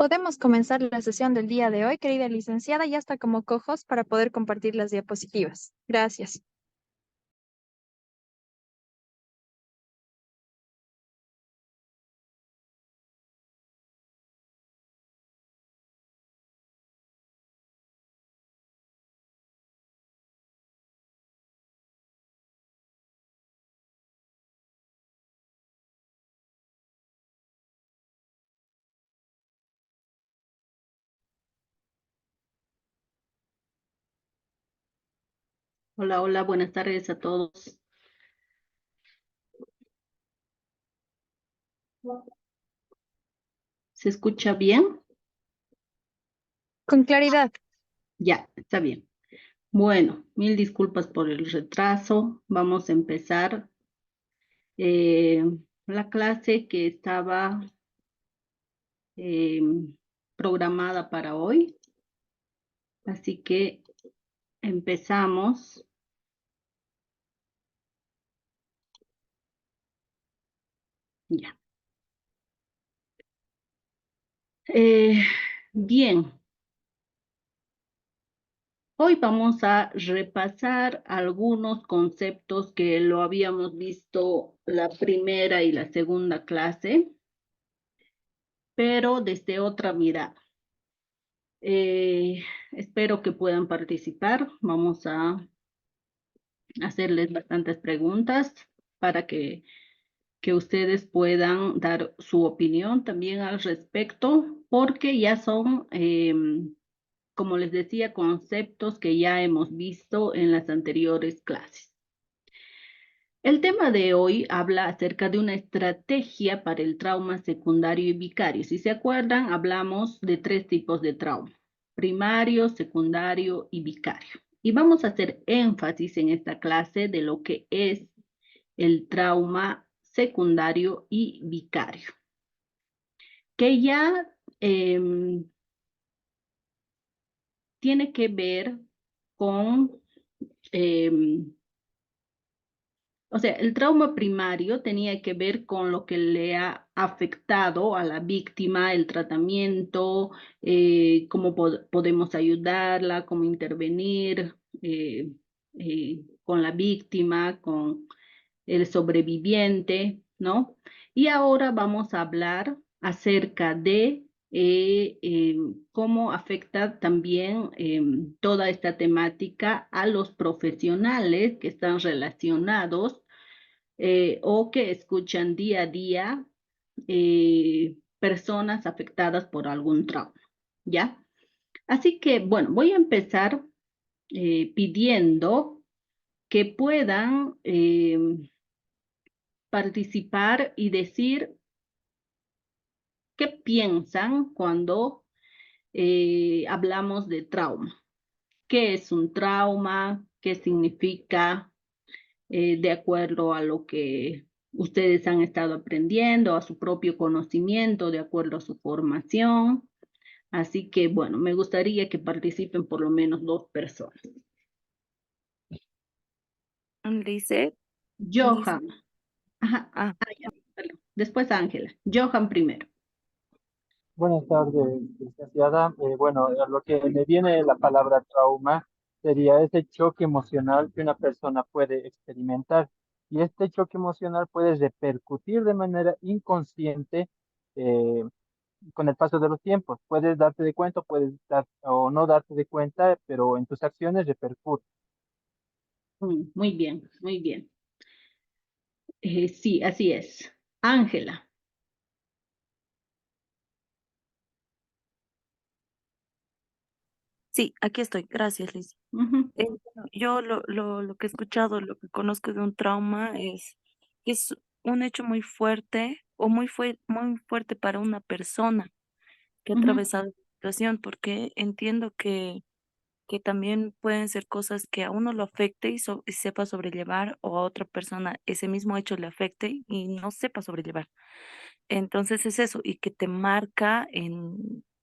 Podemos comenzar la sesión del día de hoy, querida licenciada, ya está como cojos para poder compartir las diapositivas. Gracias. Hola, hola, buenas tardes a todos. ¿Se escucha bien? Con claridad. Ya, está bien. Bueno, mil disculpas por el retraso. Vamos a empezar eh, la clase que estaba eh, programada para hoy. Así que empezamos. Ya. Eh, bien, hoy vamos a repasar algunos conceptos que lo habíamos visto la primera y la segunda clase, pero desde otra mirada. Espero que puedan participar. Vamos a hacerles bastantes preguntas para que ustedes puedan dar su opinión también al respecto, porque ya son, como les decía, conceptos que ya hemos visto en las anteriores clases. El tema de hoy habla acerca de una estrategia para el trauma secundario y vicario. Si se acuerdan, hablamos de 3 tipos de trauma: primario, secundario y vicario. Y vamos a hacer énfasis en esta clase de lo que es el trauma secundario y vicario, que ya tiene que ver con o sea, el trauma primario tenía que ver con lo que le ha afectado a la víctima, el tratamiento, cómo podemos ayudarla, cómo intervenir con la víctima, con el sobreviviente, ¿no? Y ahora vamos a hablar acerca de cómo afecta también toda esta temática a los profesionales que están relacionados o que escuchan día a día personas afectadas por algún trauma, ¿ya? Así que, bueno, voy a empezar pidiendo que puedan participar y decir qué piensan cuando hablamos de trauma. ¿Qué es un trauma? ¿Qué significa de acuerdo a lo que ustedes han estado aprendiendo, a su propio conocimiento, de acuerdo a su formación? Así que, bueno, me gustaría que participen por lo menos 2 personas. Lisette, Johan. Ajá. ah, Ya, perdón. Después Ángela. Johan primero. Buenas tardes, licenciada. Bueno, a lo que me viene la palabra trauma sería ese choque emocional que una persona puede experimentar. Y este choque emocional puede repercutir de manera inconsciente eh, con el paso de los tiempos. Puedes darte de cuenta, puedes dar o no darte de cuenta, pero en tus acciones repercute. Muy bien, muy bien. Sí, así es. Ángela. sí, aquí estoy. Gracias, Liz. Ujú, Bueno, yo lo que he escuchado, lo que conozco de un trauma es que es un hecho muy fuerte o muy fuerte para una persona que ha ujú, atravesado la situación, porque entiendo que también pueden ser cosas que a uno lo afecte y sepa sobrellevar, o a otra persona ese mismo hecho le afecte y no sepa sobrellevar. Entonces es eso, y que te marca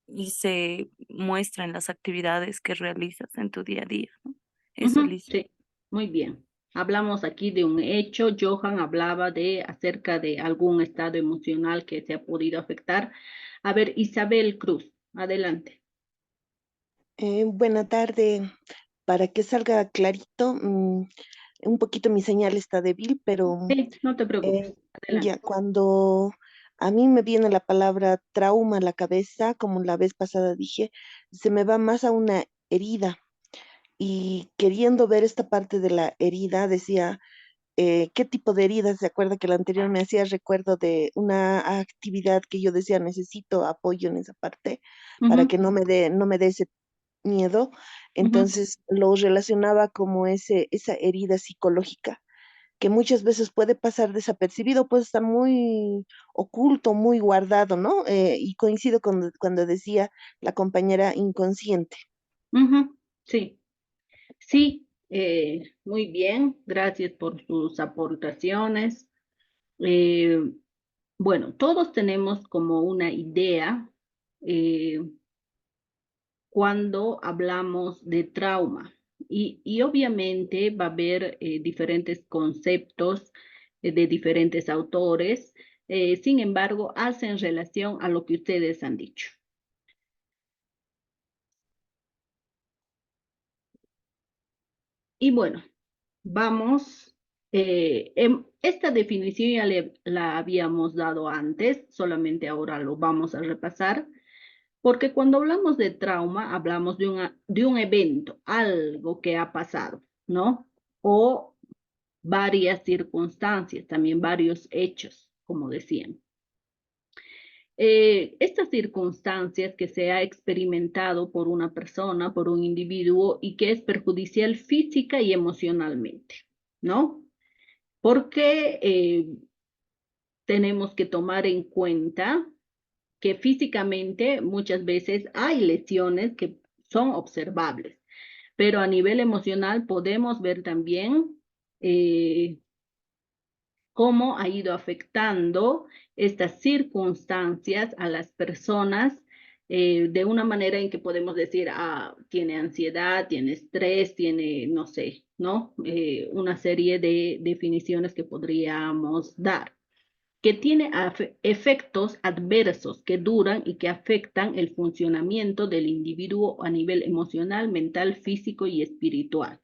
y se muestra en las actividades que realizas en tu día a día, ¿no? Eso, ujú, Liz. sí, muy bien. Hablamos aquí de un hecho. Johan hablaba acerca de algún estado emocional que se ha podido afectar. A ver, Isabel Cruz, adelante. Buena tarde. Para que salga clarito, un poquito mi señal está débil, pero Sí, no te preocupes, ya adelante. cuando a mí me viene la palabra trauma a la cabeza, como la vez pasada dije, se me va más a una herida. Y queriendo ver esta parte de la herida, decía, ¿qué tipo de herida? ¿Se acuerda que la anterior me hacía recuerdo de una actividad que yo decía, necesito apoyo en esa parte para Ujú, que no me dé ese miedo? ujú, Entonces lo relacionaba como esa herida psicológica que muchas veces puede pasar desapercibido, puede estar muy oculto, muy guardado, ¿no? Y coincido con cuando decía la compañera inconsciente. ujú. Sí, sí, muy bien. Gracias por sus aportaciones. Eh, bueno, todos tenemos como una idea eh, cuando hablamos de trauma. Y obviamente va a haber diferentes conceptos de diferentes autores, sin embargo, hacen relación a lo que ustedes han dicho. Y bueno, vamos, esta definición ya la habíamos dado antes, solamente ahora lo vamos a repasar. Porque cuando hablamos de trauma, hablamos de un evento, algo que ha pasado, ¿no? O varias circunstancias, también varios hechos, como decían. Estas circunstancias que se ha experimentado por una persona, por un individuo y que es perjudicial física y emocionalmente, ¿no? Porque tenemos que tomar en cuenta que físicamente muchas veces hay lesiones que son observables, pero a nivel emocional podemos ver también cómo ha ido afectando estas circunstancias a las personas de una manera en que podemos decir, ah, tiene ansiedad, tiene estrés, tiene, no sé, ¿no? Una serie de definiciones que podríamos dar que tiene efectos adversos que duran y que afectan el funcionamiento del individuo a nivel emocional, mental, físico y espiritual.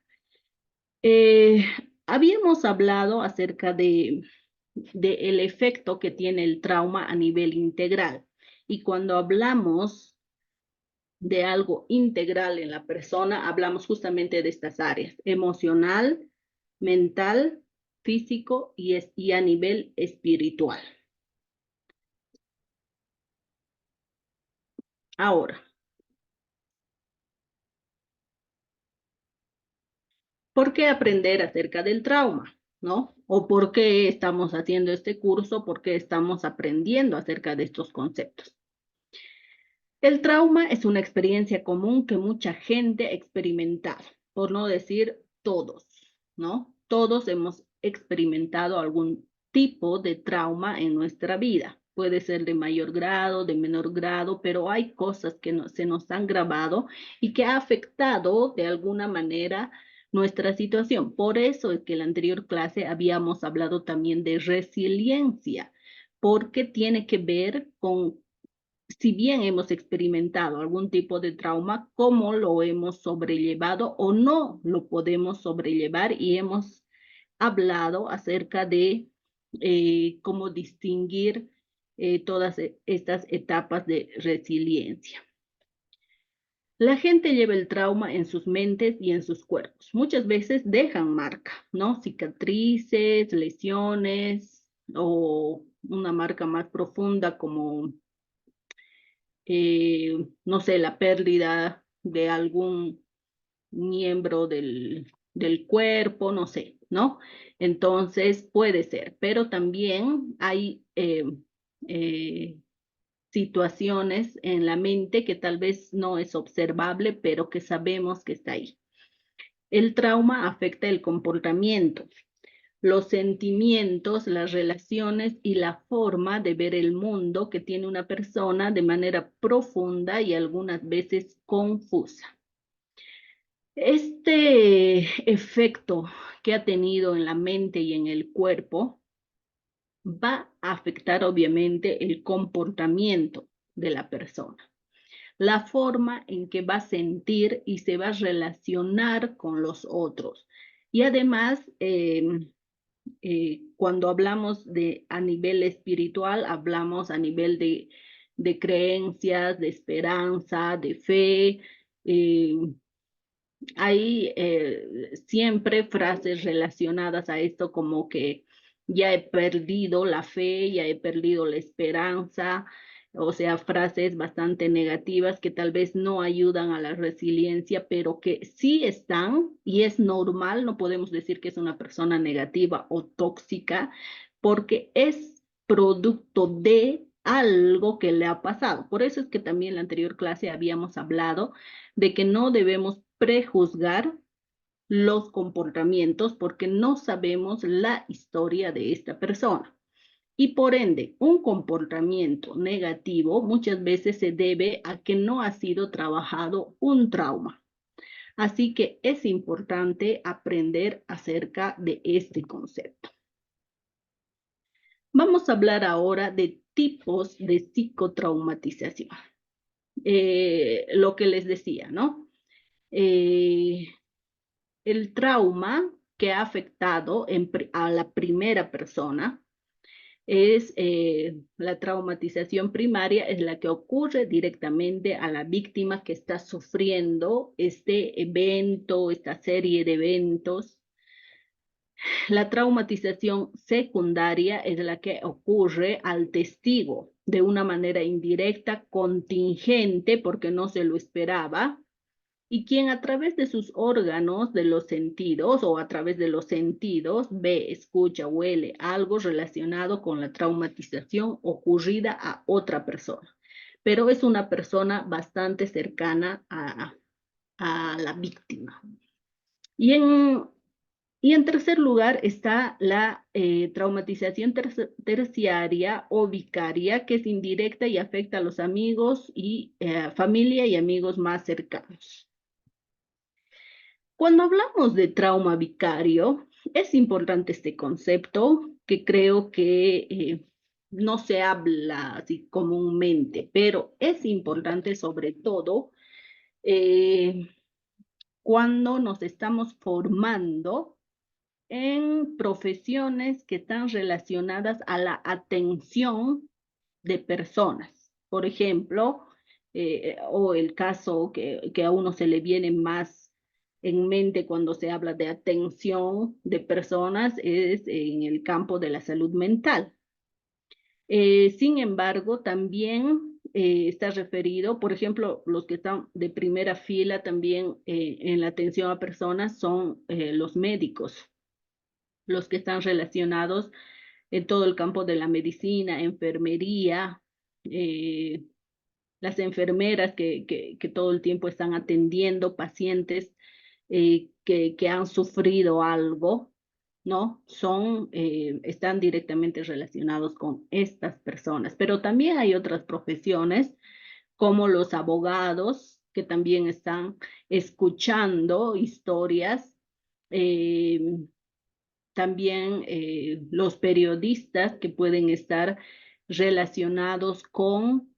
Eh, Habíamos hablado acerca de el efecto que tiene el trauma a nivel integral. Y cuando hablamos de algo integral en la persona, hablamos justamente de estas áreas, emocional, mental, físico y a nivel espiritual. Ahora, ¿por qué aprender acerca del trauma? ¿No? ¿O por qué estamos haciendo este curso? ¿Por qué estamos aprendiendo acerca de estos conceptos? El trauma es una experiencia común que mucha gente ha experimentado, por no decir todos, ¿no? Todos hemos experimentado algún tipo de trauma en nuestra vida. Puede ser de mayor grado, de menor grado, pero hay cosas que se nos han grabado y que ha afectado de alguna manera nuestra situación. Por eso es que en la anterior clase habíamos hablado también de resiliencia, porque tiene que ver con si bien hemos experimentado algún tipo de trauma, cómo lo hemos sobrellevado o no lo podemos sobrellevar y hemos hablado acerca de cómo distinguir todas estas etapas de resiliencia. La gente lleva el trauma en sus mentes y en sus cuerpos. Muchas veces dejan marca, ¿no? Cicatrices, lesiones o una marca más profunda como no sé, la pérdida de algún miembro del cuerpo, no sé, ¿no? Entonces puede ser, pero también hay eh, situaciones en la mente que tal vez no es observable, pero que sabemos que está ahí. El trauma afecta el comportamiento, los sentimientos, las relaciones y la forma de ver el mundo que tiene una persona de manera profunda y algunas veces confusa. Este efecto que ha tenido en la mente y en el cuerpo va a afectar obviamente el comportamiento de la persona, la forma en que va a sentir y se va a relacionar con los otros. Y además, cuando hablamos de a nivel espiritual, hablamos a nivel de creencias, de esperanza, de fe. Hay siempre frases relacionadas a esto como que ya he perdido la fe, ya he perdido la esperanza, o sea, frases bastante negativas que tal vez no ayudan a la resiliencia, pero que sí están y es normal, no podemos decir que es una persona negativa o tóxica, porque es producto de algo que le ha pasado. Por eso es que también en la anterior clase habíamos hablado de que no debemos prejuzgar los comportamientos porque no sabemos la historia de esta persona. Y por ende, un comportamiento negativo muchas veces se debe a que no ha sido trabajado un trauma. Así que es importante aprender acerca de este concepto. Vamos a hablar ahora de tipos de psicotraumatización. Lo que les decía, ¿no? El trauma que ha afectado a la primera persona es la traumatización primaria, es la que ocurre directamente a la víctima que está sufriendo este evento, esta serie de eventos. La traumatización secundaria es la que ocurre al testigo de una manera indirecta, contingente, porque no se lo esperaba, y quien a través de sus órganos de los sentidos o a través de los sentidos ve, escucha, huele algo relacionado con la traumatización ocurrida a otra persona. Pero es una persona bastante cercana a la víctima. Y en tercer lugar está la traumatización terciaria o vicaria, que es indirecta y afecta a los amigos y familia y amigos más cercanos. Cuando hablamos de trauma vicario, es importante este concepto que creo que no se habla así comúnmente, pero es importante sobre todo cuando nos estamos formando en profesiones que están relacionadas a la atención de personas. Por ejemplo, o el caso que a uno se le viene más en mente cuando se habla de atención de personas es en el campo de la salud mental. Sin embargo, también está referido, por ejemplo, los que están de primera fila también en la atención a personas son los médicos, los que están relacionados en todo el campo de la medicina, enfermería, las enfermeras que todo el tiempo están atendiendo pacientes que han sufrido algo, ¿no? Están directamente relacionados con estas personas. Pero también hay otras profesiones, como los abogados, que también están escuchando historias, también los periodistas que pueden estar relacionados con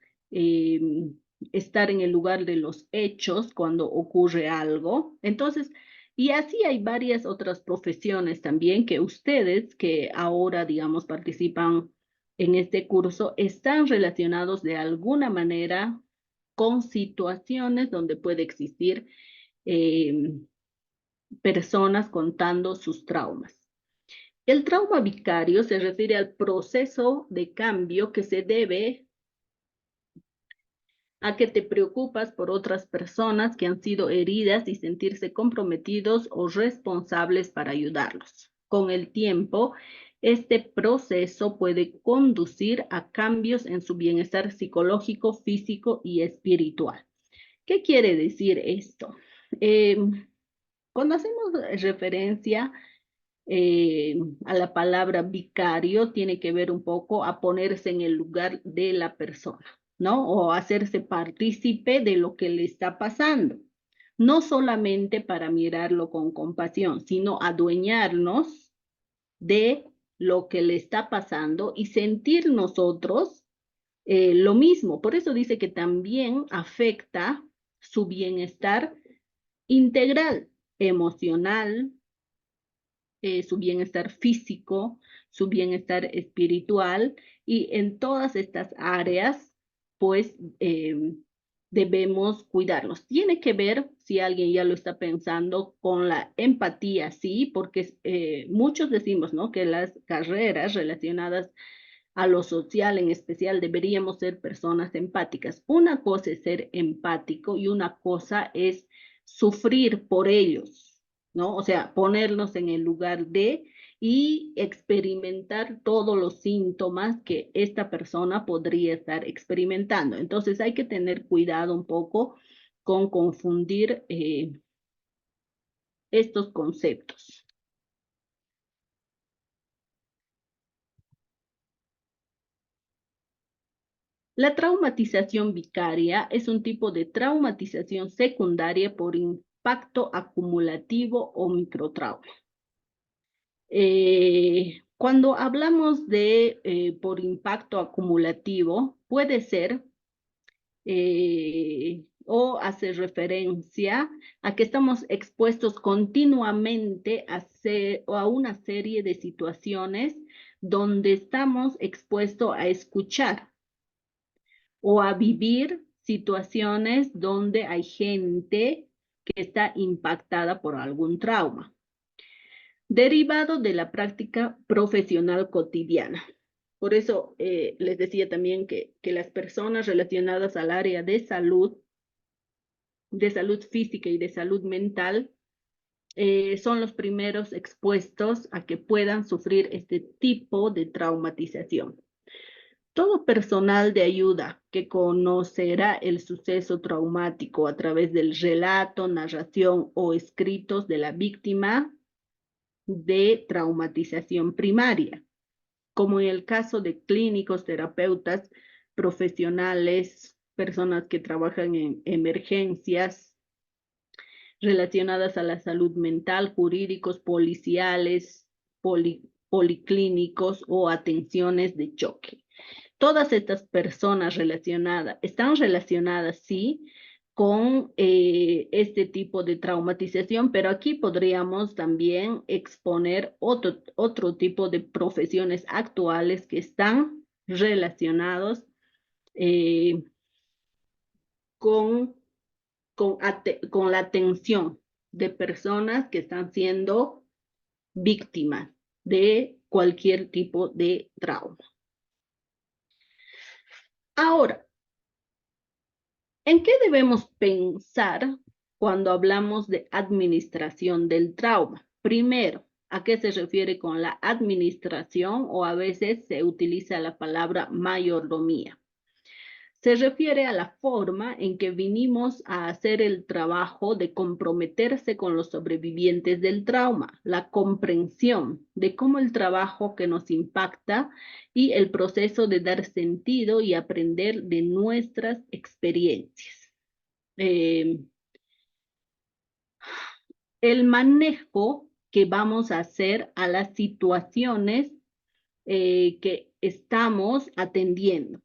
estar en el lugar de los hechos cuando ocurre algo. Entonces, y así hay varias otras profesiones también que ustedes que ahora, digamos, participan en este curso, están relacionados de alguna manera con situaciones donde puede existir personas contando sus traumas. El trauma vicario se refiere al proceso de cambio que se debe a que te preocupas por otras personas que han sido heridas y sentirse comprometidos o responsables para ayudarlos. Con el tiempo, este proceso puede conducir a cambios en su bienestar psicológico, físico y espiritual. ¿Qué quiere decir esto? Cuando hacemos referencia a la palabra vicario, tiene que ver un poco a ponerse en el lugar de la persona, ¿no? O hacerse partícipe de lo que le está pasando. no solamente para mirarlo con compasión, sino adueñarnos de lo que le está pasando y sentir nosotros lo mismo. Por eso dice que también afecta su bienestar integral, emocional, su bienestar físico, su bienestar espiritual, y en todas estas áreas, pues debemos cuidarnos. Tiene que ver, si alguien ya lo está pensando, con la empatía, sí, porque muchos decimos, ¿no?, que las carreras relacionadas a lo social en especial deberíamos ser personas empáticas. Una cosa es ser empático y una cosa es sufrir por ellos, ¿no? O sea, ponernos en el lugar de y experimentar todos los síntomas que esta persona podría estar experimentando. Entonces hay que tener cuidado un poco con confundir estos conceptos. La traumatización vicaria es un tipo de traumatización secundaria por impacto acumulativo o microtrauma. Cuando hablamos de por impacto acumulativo, puede ser o hace referencia a que estamos expuestos continuamente a una serie de situaciones donde estamos expuestos a escuchar o a vivir situaciones donde hay gente que está impactada por algún trauma, derivado de la práctica profesional cotidiana. Por eso les decía también que las personas relacionadas al área de salud física y de salud mental, son los primeros expuestos a que puedan sufrir este tipo de traumatización. Todo personal de ayuda que conocerá el suceso traumático a través del relato, narración o escritos de la víctima de traumatización primaria, como en el caso de clínicos, terapeutas, profesionales, personas que trabajan en emergencias relacionadas a la salud mental, jurídicos, policiales, policlínicos o atenciones de choque. Todas estas personas están relacionadas, sí, con este tipo de traumatización, pero aquí podríamos también exponer otro tipo de profesiones actuales que están relacionados con la atención de personas que están siendo víctimas de cualquier tipo de trauma. Ahora, ¿en qué debemos pensar cuando hablamos de administración del trauma? Primero, ¿a qué se refiere con la administración? O a veces se utiliza la palabra mayordomía. Se refiere a la forma en que vinimos a hacer el trabajo de comprometerse con los sobrevivientes del trauma, la comprensión de cómo el trabajo que nos impacta y el proceso de dar sentido y aprender de nuestras experiencias. El manejo que vamos a hacer a las situaciones que estamos atendiendo.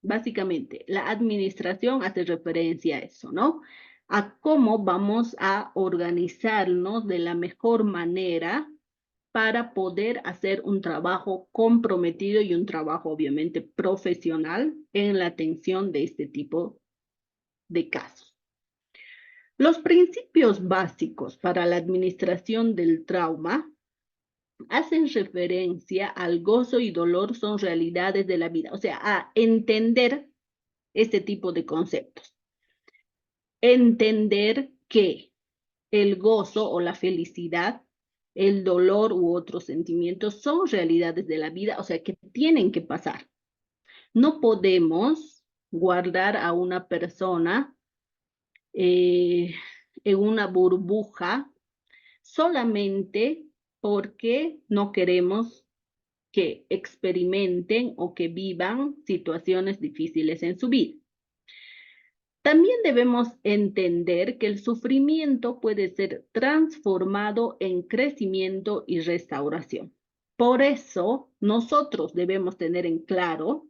Básicamente, la administración hace referencia a eso, ¿no? A cómo vamos a organizarnos de la mejor manera para poder hacer un trabajo comprometido y un trabajo obviamente profesional en la atención de este tipo de casos. Los principios básicos para la administración del trauma hacen referencia al gozo y dolor son realidades de la vida, o sea, a entender este tipo de conceptos. Entender que el gozo o la felicidad, el dolor u otros sentimientos son realidades de la vida, o sea, que tienen que pasar. No podemos guardar a una persona en una burbuja solamente porque no queremos que experimenten o que vivan situaciones difíciles en su vida. También debemos entender que el sufrimiento puede ser transformado en crecimiento y restauración. Por eso, nosotros debemos tener en claro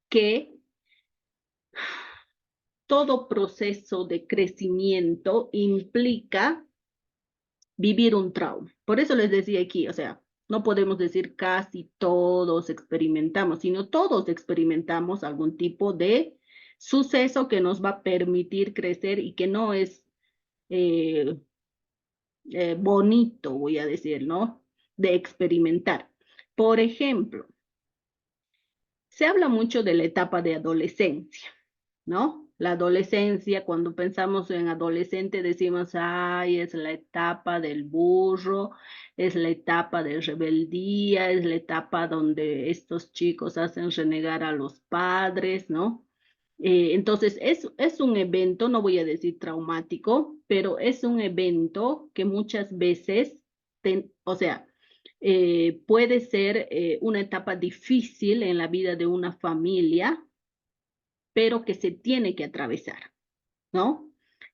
que todo proceso de crecimiento implica vivir un trauma. Por eso les decía aquí, o sea, no podemos decir casi todos experimentamos, sino todos experimentamos algún tipo de suceso que nos va a permitir crecer y que no es eh, bonito, voy a decir, ¿no? De experimentar. Por ejemplo, se habla mucho de la etapa de adolescencia, ¿no? La adolescencia, cuando pensamos en adolescente, decimos, ay, es la etapa del burro, es la etapa de rebeldía, es la etapa donde estos chicos hacen renegar a los padres, ¿no? Entonces, es un evento, no voy a decir traumático, pero es un evento que muchas veces, o sea, puede ser una etapa difícil en la vida de una familia, pero que se tiene que atravesar, ¿no?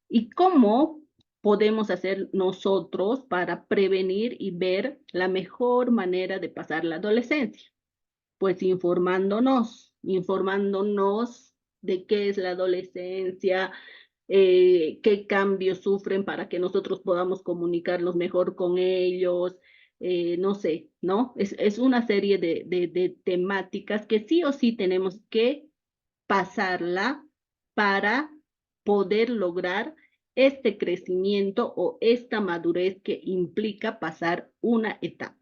¿Y cómo podemos hacer nosotros para prevenir y ver la mejor manera de pasar la adolescencia? Pues informándonos de qué es la adolescencia, qué cambios sufren para que nosotros podamos comunicarnos mejor con ellos, no sé, ¿no? Es una serie de temáticas que sí o sí tenemos que pasarla para poder lograr este crecimiento o esta madurez que implica pasar una etapa.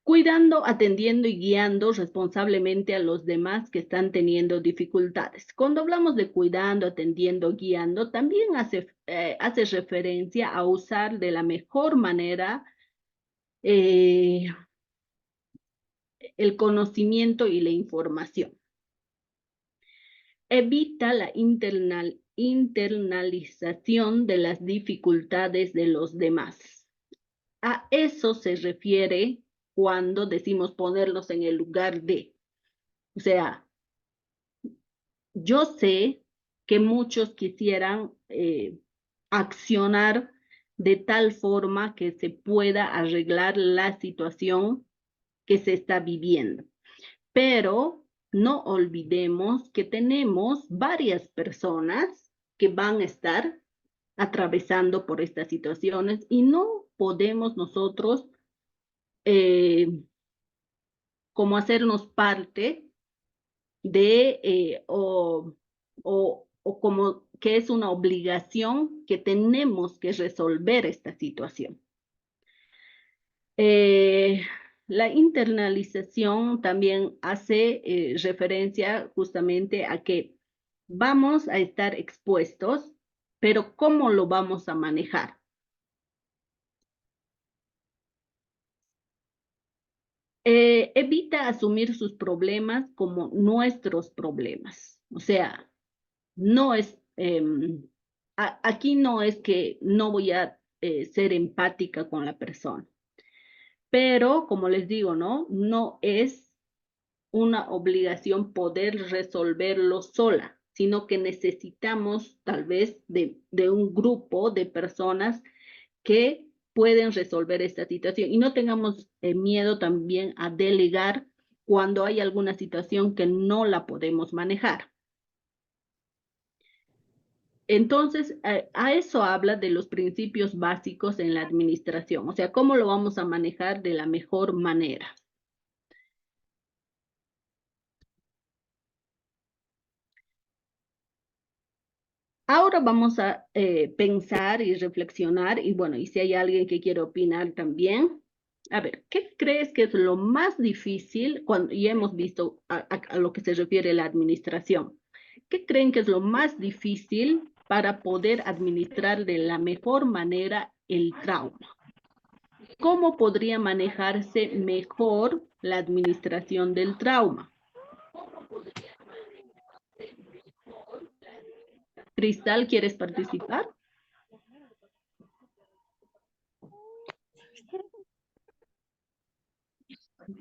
Cuidando, atendiendo y guiando responsablemente a los demás que están teniendo dificultades. Cuando hablamos de cuidando, atendiendo, guiando, también hace referencia a usar de la mejor manera el conocimiento y la información. Evita la internalización de las dificultades de los demás. A eso se refiere cuando decimos ponerlos en el lugar de. O sea, yo sé que muchos quisieran accionar de tal forma que se pueda arreglar la situación que se está viviendo. Pero no olvidemos que tenemos varias personas que van a estar atravesando por estas situaciones y no podemos nosotros como hacernos parte de o como que es una obligación que tenemos que resolver esta situación. La internalización también hace referencia justamente a que vamos a estar expuestos, pero ¿cómo lo vamos a manejar? Evita asumir sus problemas como nuestros problemas. O sea, no es, aquí no es que no voy a ser empática con la persona, pero como les digo, ¿no? No es una obligación poder resolverlo sola, sino que necesitamos tal vez de un grupo de personas que pueden resolver esta situación y no tengamos miedo también a delegar cuando hay alguna situación que no la podemos manejar. Entonces, a eso habla de los principios básicos en la administración, o sea, cómo lo vamos a manejar de la mejor manera. Ahora vamos a pensar y reflexionar, y bueno, y si hay alguien que quiere opinar también. A ver, ¿qué crees que es lo más difícil cuando ya hemos visto a lo que se refiere la administración? ¿Qué creen que es lo más difícil para poder administrar de la mejor manera el trauma? ¿Cómo podría manejarse mejor la administración del trauma? Cristal, ¿quieres participar?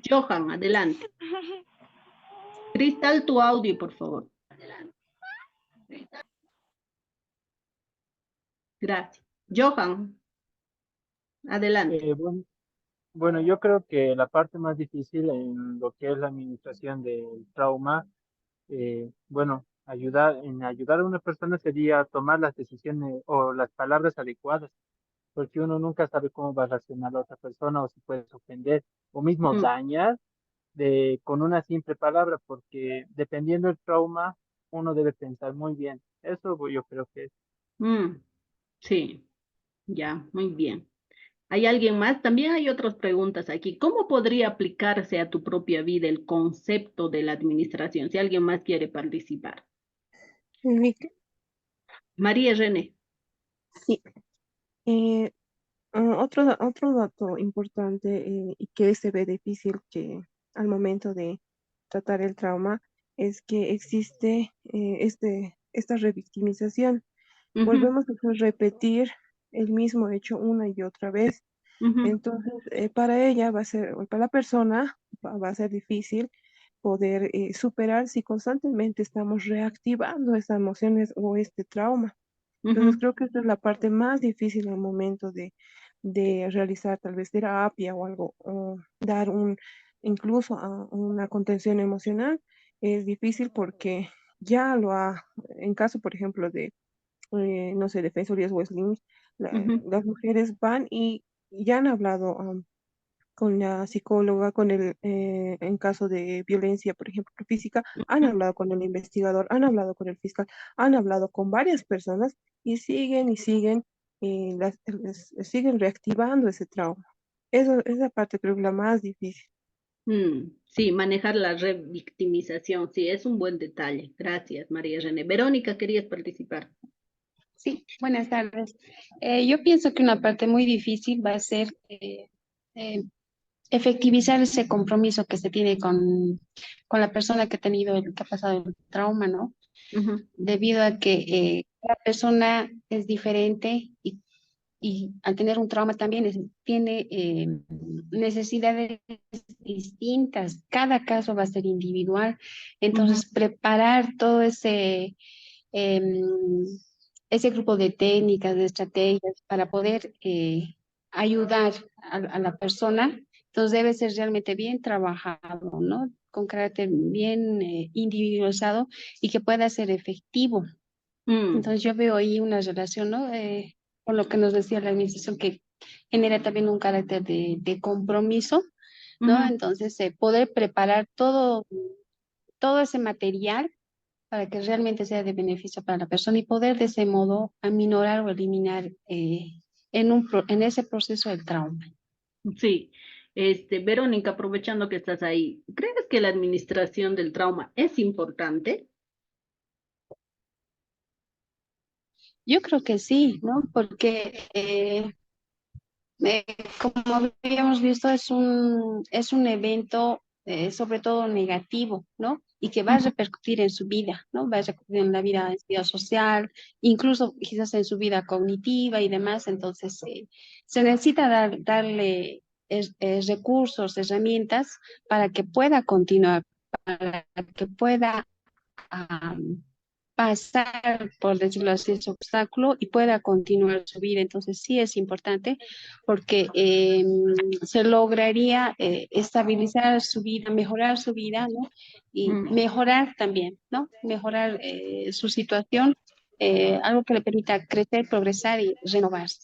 Johan, adelante. Cristal, tu audio, por favor. Gracias. Johan, adelante. Bueno, yo creo que la parte más difícil en lo que es la administración del trauma, bueno, ayudar a una persona sería tomar las decisiones o las palabras adecuadas, porque uno nunca sabe cómo va a reaccionar la otra persona o si puedes ofender o mismo Mm, dañar con una simple palabra, porque dependiendo del trauma, uno debe pensar muy bien. Eso yo creo que es. mm, sí, ya, muy bien. ¿Hay alguien más? También hay otras preguntas aquí. ¿Cómo podría aplicarse a tu propia vida el concepto de la administración? Si alguien más quiere participar. Enrique, María René. sí. Eh, otro dato importante y que se ve difícil que al momento de tratar el trauma es que existe esta revictimización. Ujú, Volvemos a repetir el mismo hecho una y otra vez. ujú, Entonces, para ella va a ser, o para la persona, va a ser difícil poder superar si constantemente estamos reactivando esas emociones o este trauma. Entonces ujú, creo que esta es la parte más difícil al momento de realizar tal vez terapia o algo, o dar incluso una contención emocional. Es difícil porque ya en caso, por ejemplo, de, no sé, Defensorías Wesleyan, ujú, las mujeres van y ya han hablado con la psicóloga, en caso de violencia, por ejemplo, física, han hablado con el investigador, han hablado con el fiscal, han hablado con varias personas y siguen, siguen reactivando ese trauma. Esa parte creo que es la más difícil. sí, manejar la revictimización, sí, es un buen detalle. Gracias, María René. Verónica, querías participar. Sí, buenas tardes. Yo pienso que una parte muy difícil va a ser eh, efectivizar ese compromiso que se tiene con la persona que ha tenido, que ha pasado el trauma, ¿no? Ujú, Debido a que la persona es diferente y al tener un trauma también tiene necesidades distintas. Cada caso va a ser individual. ujú, Entonces, preparar todo em, ese grupo de técnicas, de estrategias para poder ayudar a la persona. Entonces debe ser realmente bien trabajado, ¿no? Con carácter bien individualizado y que pueda ser efectivo. mm, Entonces yo veo ahí una relación, ¿no? Con lo que nos decía la administración, que genera también un carácter de compromiso, ¿no? ujú, Entonces poder preparar todo ese material para que realmente sea de beneficio para la persona y poder de ese modo aminorar o eliminar en ese proceso el trauma. sí. Verónica, aprovechando que estás ahí, ¿crees que la administración del trauma es importante? Yo creo que sí, ¿no? Porque como habíamos visto, es un evento sobre todo negativo, ¿no? Y que va a Ujú, repercutir en su vida, ¿no? Va a repercutir en la vida, en su vida social, incluso quizás en su vida cognitiva y demás. Entonces, se necesita darle recursos, herramientas para que pueda continuar, para que pueda pasar, por decirlo así, ese obstáculo y pueda continuar su vida. Entonces sí es importante porque se lograría estabilizar su vida, mejorar su vida, ¿no? Y mm, mejorar también, ¿no? Mejorar su situación, algo que le permita crecer, progresar y renovarse.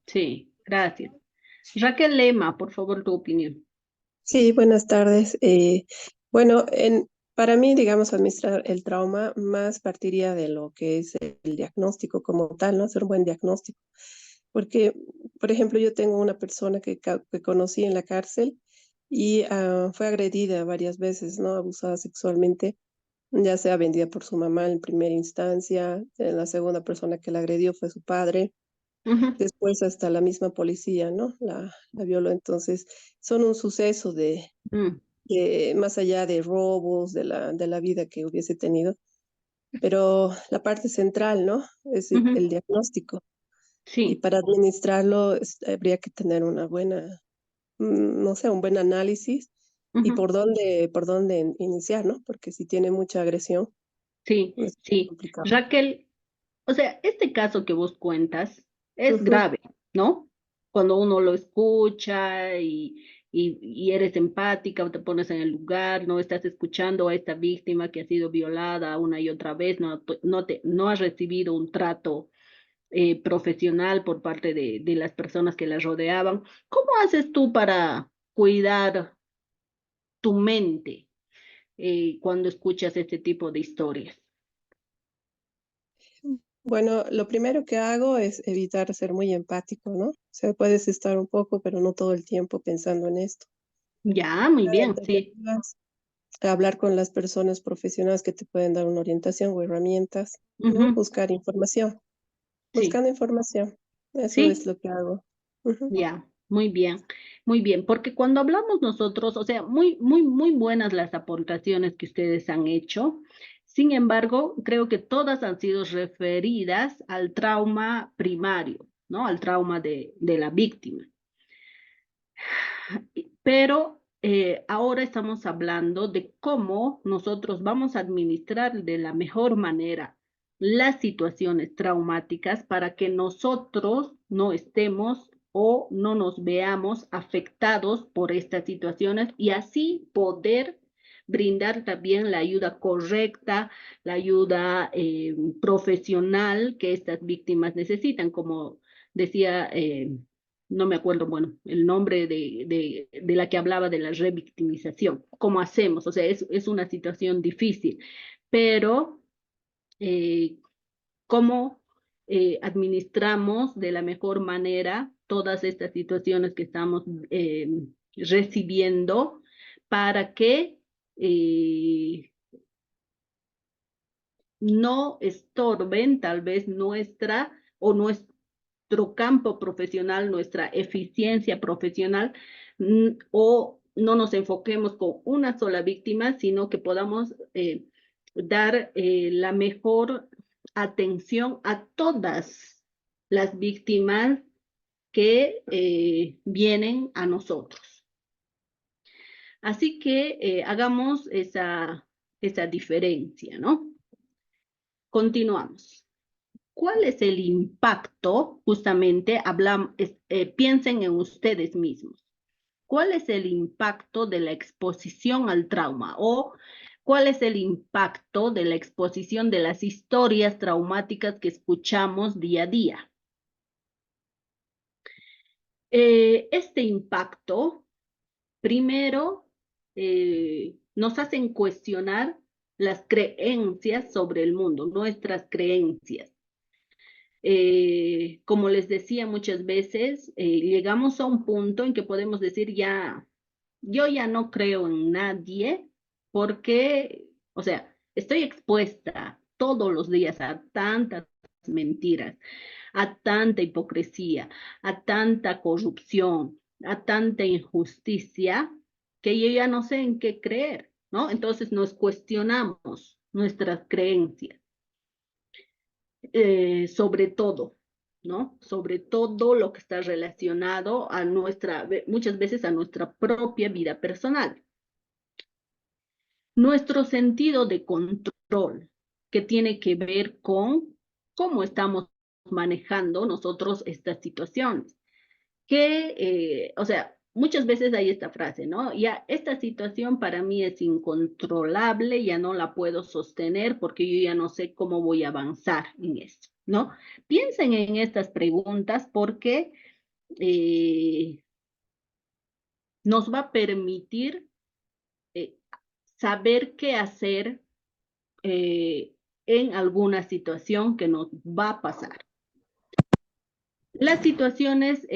sí, gracias. Raquel Lema, por favor, tu opinión. Sí, buenas tardes. Bueno, para mí, digamos, administrar el trauma más partiría de lo que es el diagnóstico como tal, ¿no? Hacer un buen diagnóstico. Porque, por ejemplo, yo tengo una persona que conocí en la cárcel y fue agredida varias veces, ¿no? Abusada sexualmente, ya sea vendida por su mamá en primera instancia, la segunda persona que la agredió fue su padre. Ujú, Después hasta la misma policía, ¿no? La violó. Entonces, son un suceso mm, más allá de robos, de la vida que hubiese tenido. Pero la parte central, ¿no? Es el ujú, diagnóstico. Y sí, para administrarlo habría que tener una buena, no sé, un buen análisis y ujú, por dónde iniciar, ¿no? Porque si tiene mucha agresión, sí, es sí. complicado. Raquel, o sea, este caso que vos cuentas es Ujú. grave, ¿no? Cuando uno lo escucha y eres empática o te pones en el lugar, no estás escuchando a esta víctima que ha sido violada una y otra vez, no has recibido un trato profesional por parte de las personas que la rodeaban. ¿Cómo haces tú para cuidar tu mente cuando escuchas este tipo de historias? Bueno, lo primero que hago es evitar ser muy empático, ¿no? O sea, puedes estar un poco, pero no todo el tiempo pensando en esto. Ya, muy Buscar bien, sí, alternativas, hablar con las personas profesionales que te pueden dar una orientación o herramientas, ¿no? ujú, Buscar información. sí, Buscando información. Eso es sí. lo que hago. Ujú. Ya, muy bien, porque cuando hablamos nosotros, o sea, muy buenas las aportaciones que ustedes han hecho. Sin embargo, creo que todas han sido referidas al trauma primario, ¿no? Al trauma de la víctima. Pero ahora estamos hablando de cómo nosotros vamos a administrar de la mejor manera las situaciones traumáticas para que nosotros no estemos o no nos veamos afectados por estas situaciones y así poder brindar también la ayuda correcta, la ayuda profesional que estas víctimas necesitan, como decía no me acuerdo, bueno, el nombre de la que hablaba de la revictimización. ¿Cómo hacemos? O sea, es una situación difícil, pero eh, ¿cómo administramos de la mejor manera todas estas situaciones que estamos recibiendo para que no estorben tal vez nuestra o nuestro campo profesional, nuestra eficiencia profesional, o no nos enfoquemos con una sola víctima, sino que podamos dar la mejor atención a todas las víctimas que vienen a nosotros. Así que hagamos esa diferencia, ¿no? Continuamos. ¿Cuál es el impacto? Justamente piensen en ustedes mismos. ¿Cuál es el impacto de la exposición al trauma? ¿O cuál es el impacto de la exposición de las historias traumáticas que escuchamos día a día? Este impacto, primero, nos hacen cuestionar las creencias sobre el mundo, nuestras creencias. Como les decía muchas veces, llegamos a un punto en que podemos decir ya, yo ya no creo en nadie porque, o sea, estoy expuesta todos los días a tantas mentiras, a tanta hipocresía, a tanta corrupción, a tanta injusticia, que yo ya no sé en qué creer, ¿no? Entonces nos cuestionamos nuestras creencias sobre todo, ¿no? Sobre todo lo que está relacionado a muchas veces a nuestra propia vida personal. Nuestro sentido de control, que tiene que ver con cómo estamos manejando nosotros estas situaciones. O sea, muchas veces hay esta frase, ¿no? Ya esta situación para mí es incontrolable, ya no la puedo sostener porque yo ya no sé cómo voy a avanzar en esto, ¿no? Piensen en estas preguntas porque nos va a permitir eh, saber qué hacer eh, en alguna situación que nos va a pasar. Las situaciones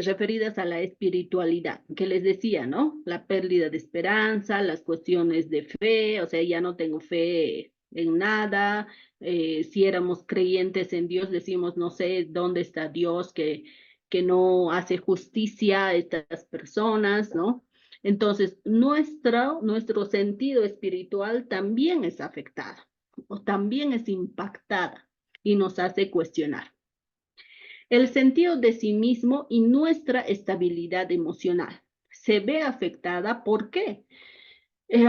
referidas a la espiritualidad, que les decía, ¿no? La pérdida de esperanza, las cuestiones de fe, o sea, ya no tengo fe en nada. Si éramos creyentes en Dios, decimos, no sé dónde está Dios que no hace justicia a estas personas, ¿no? Entonces, nuestro sentido espiritual también es afectado, o también es impactada y nos hace cuestionar el sentido de sí mismo y nuestra estabilidad emocional. Se ve afectada, ¿por qué? Eh,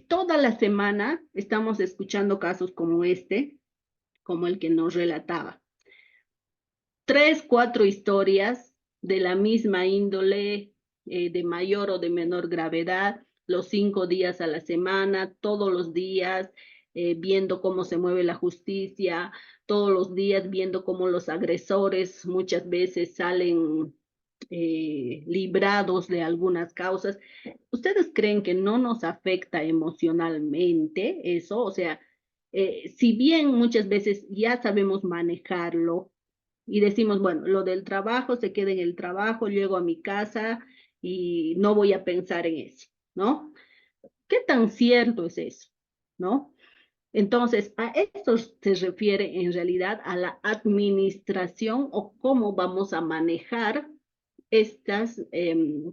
Toda la semana estamos escuchando casos como este, como el que nos relataba. 3, 4 historias de la misma índole, de mayor o de menor gravedad, los 5 días a la semana, todos los días, viendo cómo se mueve la justicia, todos los días viendo cómo los agresores muchas veces salen librados de algunas causas. ¿Ustedes creen que no nos afecta emocionalmente eso? O sea, si bien muchas veces ya sabemos manejarlo y decimos, bueno, lo del trabajo se queda en el trabajo, llego a mi casa y no voy a pensar en eso, ¿no? ¿Qué tan cierto es eso? ¿No? Entonces, a esto se refiere en realidad a la administración o cómo vamos a manejar estas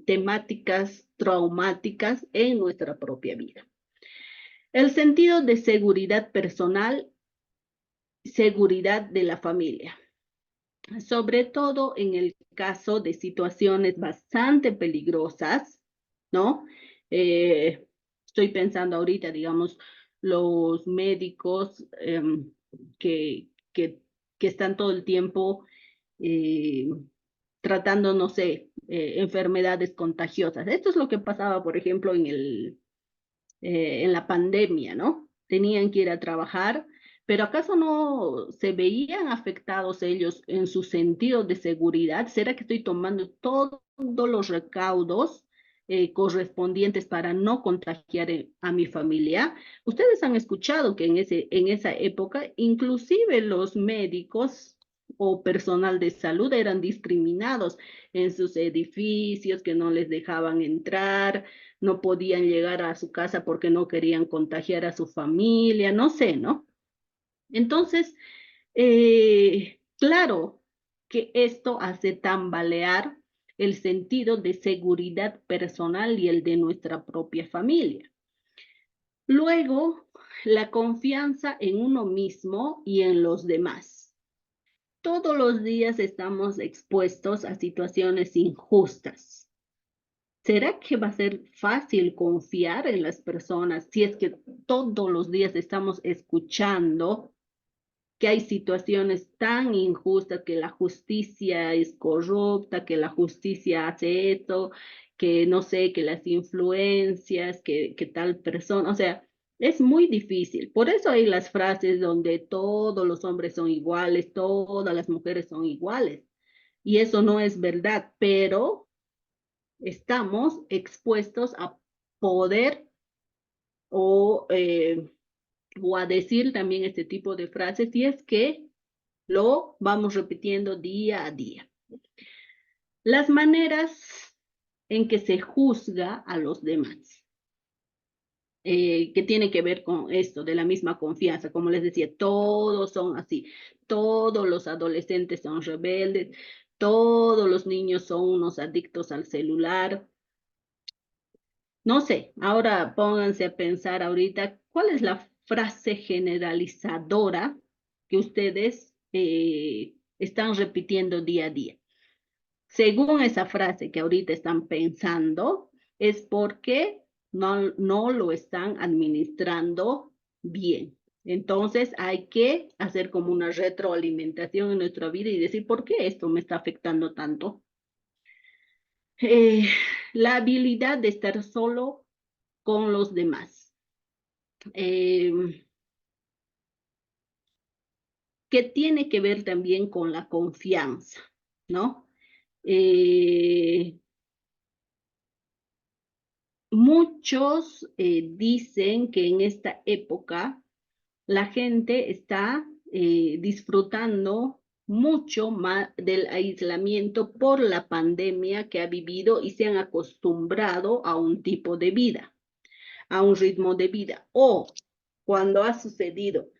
temáticas traumáticas en nuestra propia vida. El sentido de seguridad personal, seguridad de la familia, sobre todo en el caso de situaciones bastante peligrosas, ¿no? Estoy pensando ahorita, digamos, los médicos que están todo el tiempo tratando, no sé, enfermedades contagiosas. Esto es lo que pasaba, por ejemplo, en la pandemia, ¿no? Tenían que ir a trabajar, pero ¿acaso no se veían afectados ellos en su sentido de seguridad? ¿Será que estoy tomando todos los recaudos correspondientes para no contagiar a mi familia? Ustedes han escuchado que en esa época, inclusive los médicos o personal de salud eran discriminados en sus edificios, que no les dejaban entrar, no podían llegar a su casa porque no querían contagiar a su familia, no sé, ¿no? Entonces, claro que esto hace tambalear el sentido de seguridad personal y el de nuestra propia familia. Luego, la confianza en uno mismo y en los demás. Todos los días estamos expuestos a situaciones injustas. ¿Será que va a ser fácil confiar en las personas si es que todos los días estamos escuchando que hay situaciones tan injustas, que la justicia es corrupta, que la justicia hace esto, que no sé, que las influencias, que tal persona, o sea, es muy difícil. Por eso hay las frases donde todos los hombres son iguales, todas las mujeres son iguales. Y eso no es verdad, pero estamos expuestos a poder o, o a decir también este tipo de frases y es que lo vamos repitiendo día a día. Las maneras en que se juzga a los demás, que tiene que ver con esto de la misma confianza. Como les decía, todos son así, todos los adolescentes son rebeldes, todos los niños son unos adictos al celular. No sé, ahora pónganse a pensar ahorita, ¿cuál es la frase generalizadora que ustedes están repitiendo día a día? Según esa frase que ahorita están pensando, es porque no lo están administrando bien. Entonces hay que hacer como una retroalimentación en nuestra vida y decir, ¿por qué esto me está afectando tanto? La habilidad de estar solo con los demás. Que tiene que ver también con la confianza, ¿no? Muchos dicen que en esta época la gente está disfrutando mucho más del aislamiento por la pandemia que ha vivido y se han acostumbrado a un tipo de vida, a un ritmo de vida. O cuando ha sucedido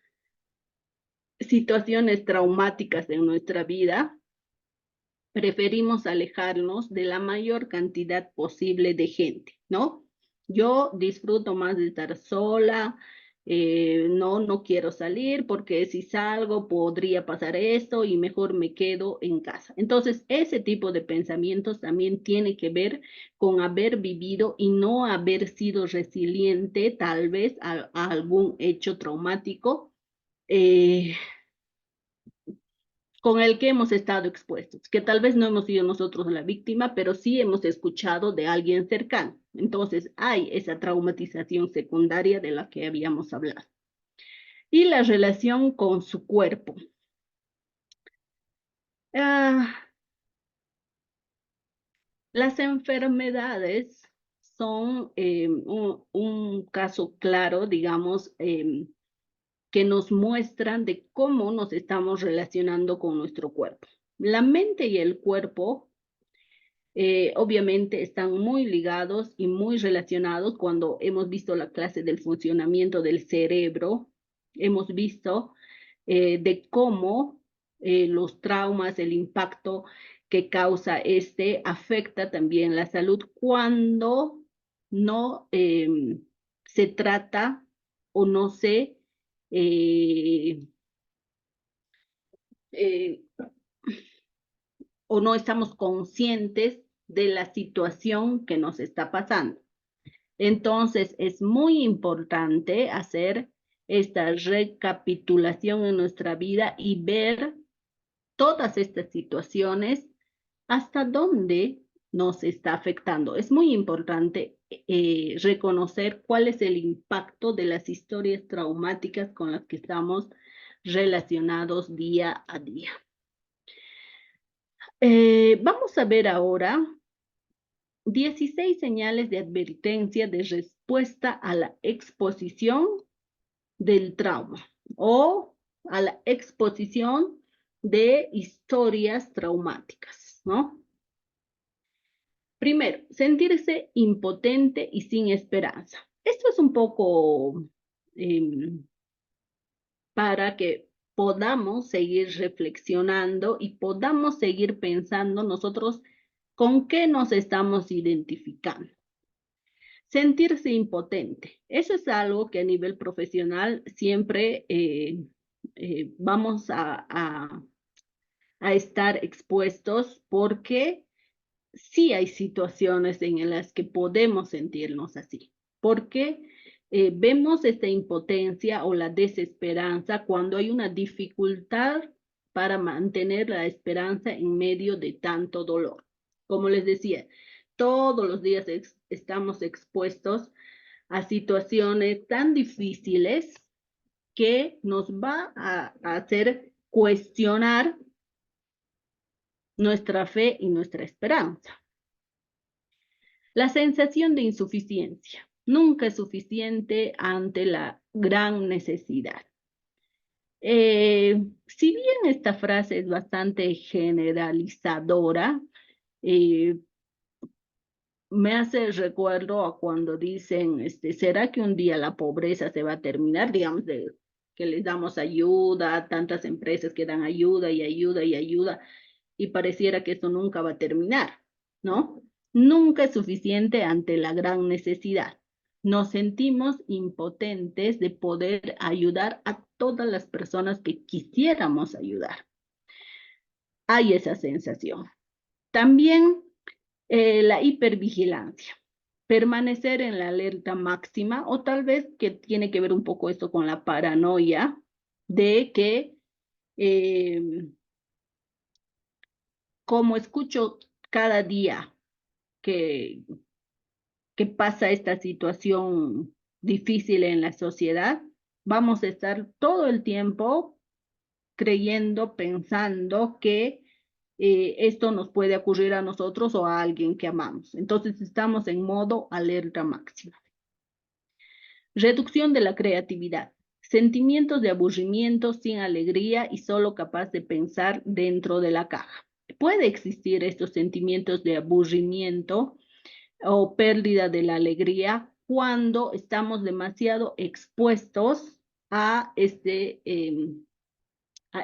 situaciones traumáticas en nuestra vida, preferimos alejarnos de la mayor cantidad posible de gente, ¿no? Yo disfruto más de estar sola, no quiero salir porque si salgo podría pasar esto y mejor me quedo en casa. Entonces, ese tipo de pensamientos también tiene que ver con haber vivido y no haber sido resiliente tal vez a algún hecho traumático. con el que hemos estado expuestos, que tal vez no hemos sido nosotros la víctima, pero sí hemos escuchado de alguien cercano. Entonces hay esa traumatización secundaria de la que habíamos hablado. Y la relación con su cuerpo. Las enfermedades son un caso claro, digamos, que nos muestran de cómo nos estamos relacionando con nuestro cuerpo. La mente y el cuerpo obviamente están muy ligados y muy relacionados. Cuando hemos visto la clase del funcionamiento del cerebro, hemos visto de cómo los traumas, el impacto que causa afecta también la salud cuando no se trata o no se o no estamos conscientes de la situación que nos está pasando. Entonces, es muy importante hacer esta recapitulación en nuestra vida y ver todas estas situaciones hasta dónde nos está afectando. Es muy importante reconocer cuál es el impacto de las historias traumáticas con las que estamos relacionados día a día. Vamos a ver ahora 16 señales de advertencia de respuesta a la exposición del trauma o a la exposición de historias traumáticas, ¿no? Primero, sentirse impotente y sin esperanza. Esto es un poco para que podamos seguir reflexionando y podamos seguir pensando nosotros con qué nos estamos identificando. Sentirse impotente. Eso es algo que a nivel profesional siempre vamos a estar expuestos porque sí hay situaciones en las que podemos sentirnos así. Porque vemos esta impotencia o la desesperanza cuando hay una dificultad para mantener la esperanza en medio de tanto dolor. Como les decía, todos los días estamos expuestos a situaciones tan difíciles que nos va a hacer cuestionar nuestra fe y nuestra esperanza. La sensación de insuficiencia. Nunca es suficiente ante la gran necesidad. Si bien esta frase es bastante generalizadora, me hace recuerdo a cuando dicen, ¿será que un día la pobreza se va a terminar? Digamos, que les damos ayuda, tantas empresas que dan ayuda y ayuda y ayuda, y pareciera que esto nunca va a terminar, ¿no? Nunca es suficiente ante la gran necesidad. Nos sentimos impotentes de poder ayudar a todas las personas que quisiéramos ayudar. Hay esa sensación. También la hipervigilancia, permanecer en la alerta máxima, o tal vez que tiene que ver un poco esto con la paranoia de que como escucho cada día que pasa esta situación difícil en la sociedad, vamos a estar todo el tiempo creyendo, pensando que esto nos puede ocurrir a nosotros o a alguien que amamos. Entonces estamos en modo alerta máxima. Reducción de la creatividad. Sentimientos de aburrimiento, sin alegría y solo capaz de pensar dentro de la caja. Puede existir estos sentimientos de aburrimiento o pérdida de la alegría cuando estamos demasiado expuestos a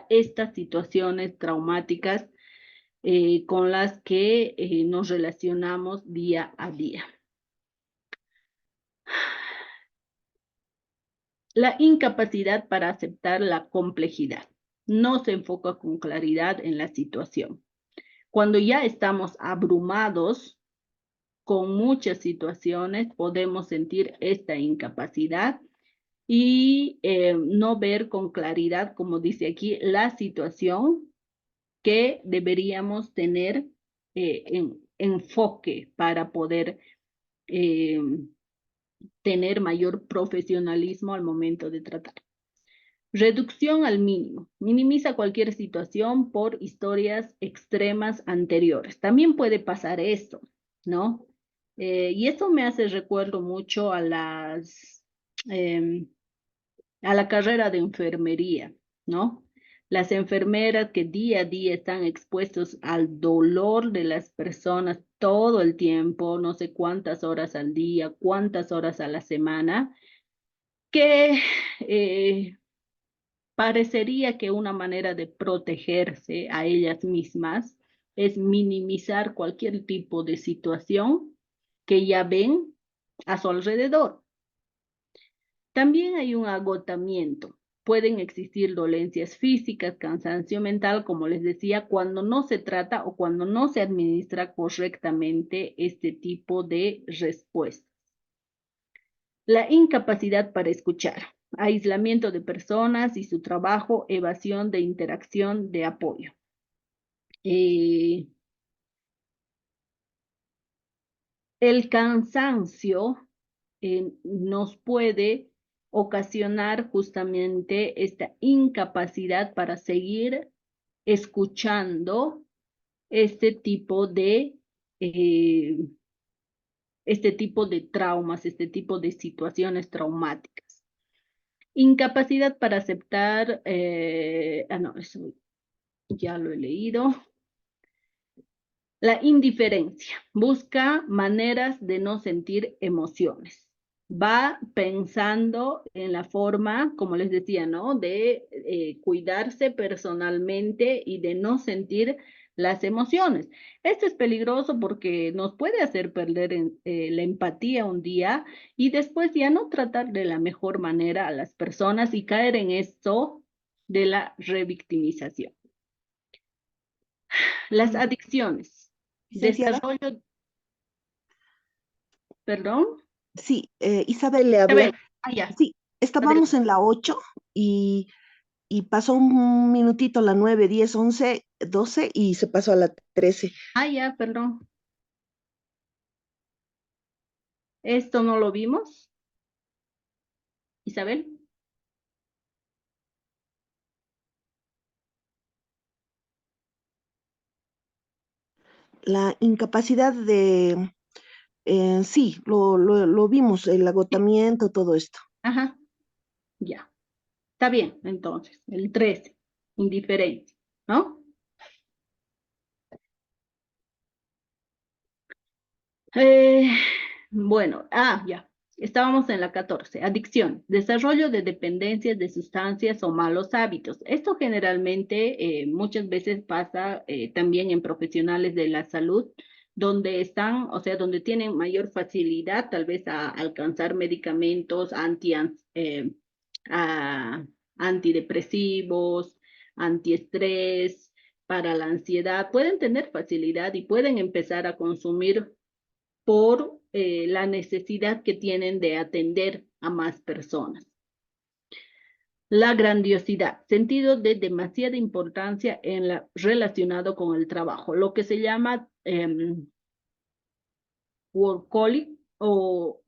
estas situaciones traumáticas con las que nos relacionamos día a día. La incapacidad para aceptar la complejidad. No se enfoca con claridad en la situación. Cuando ya estamos abrumados con muchas situaciones, podemos sentir esta incapacidad y no ver con claridad, como dice aquí, la situación que deberíamos tener enfoque para poder tener mayor profesionalismo al momento de tratar. Reducción al mínimo. Minimiza cualquier situación por historias extremas anteriores. También puede pasar esto, ¿no? Y esto me hace recuerdo mucho a la carrera de enfermería, ¿no? Las enfermeras que día a día están expuestos al dolor de las personas todo el tiempo, no sé cuántas horas al día, cuántas horas a la semana, que parecería que una manera de protegerse a ellas mismas es minimizar cualquier tipo de situación que ya ven a su alrededor. También hay un agotamiento. Pueden existir dolencias físicas, cansancio mental, como les decía, cuando no se trata o cuando no se administra correctamente este tipo de respuestas. La incapacidad para escuchar, aislamiento de personas y su trabajo, evasión de interacción, de apoyo. El cansancio nos puede ocasionar justamente esta incapacidad para seguir escuchando este tipo de traumas, este tipo de situaciones traumáticas. Incapacidad para aceptar, no, eso ya lo he leído. La indiferencia, busca maneras de no sentir emociones. Va pensando en la forma, como les decía, ¿no? De cuidarse personalmente y de no sentir las emociones. Esto es peligroso porque nos puede hacer perder la empatía un día y después ya no tratar de la mejor manera a las personas y caer en esto de la revictimización. Las adicciones. Licenciada. Desarrollo. ¿Perdón? Sí, Isabel le habló. Ya. Sí, estábamos en la 8 y pasó un minutito la 9, 10, 11, 12 y se pasó a la 13. Ya, perdón. ¿Esto no lo vimos? Isabel. La incapacidad de, sí, lo vimos, el agotamiento, todo esto. Ajá, ya. Está bien, entonces, el 13, indiferencia, ¿no? Bueno, ya. Estábamos en la 14, adicción, desarrollo de dependencias de sustancias o malos hábitos. Esto generalmente muchas veces pasa también en profesionales de la salud, donde están, o sea, donde tienen mayor facilidad tal vez a alcanzar medicamentos antidepresivos, antiestrés, para la ansiedad. Pueden tener facilidad y pueden empezar a consumir por la necesidad que tienen de atender a más personas. La grandiosidad, sentido de demasiada importancia relacionado con el trabajo, lo que se llama workaholic o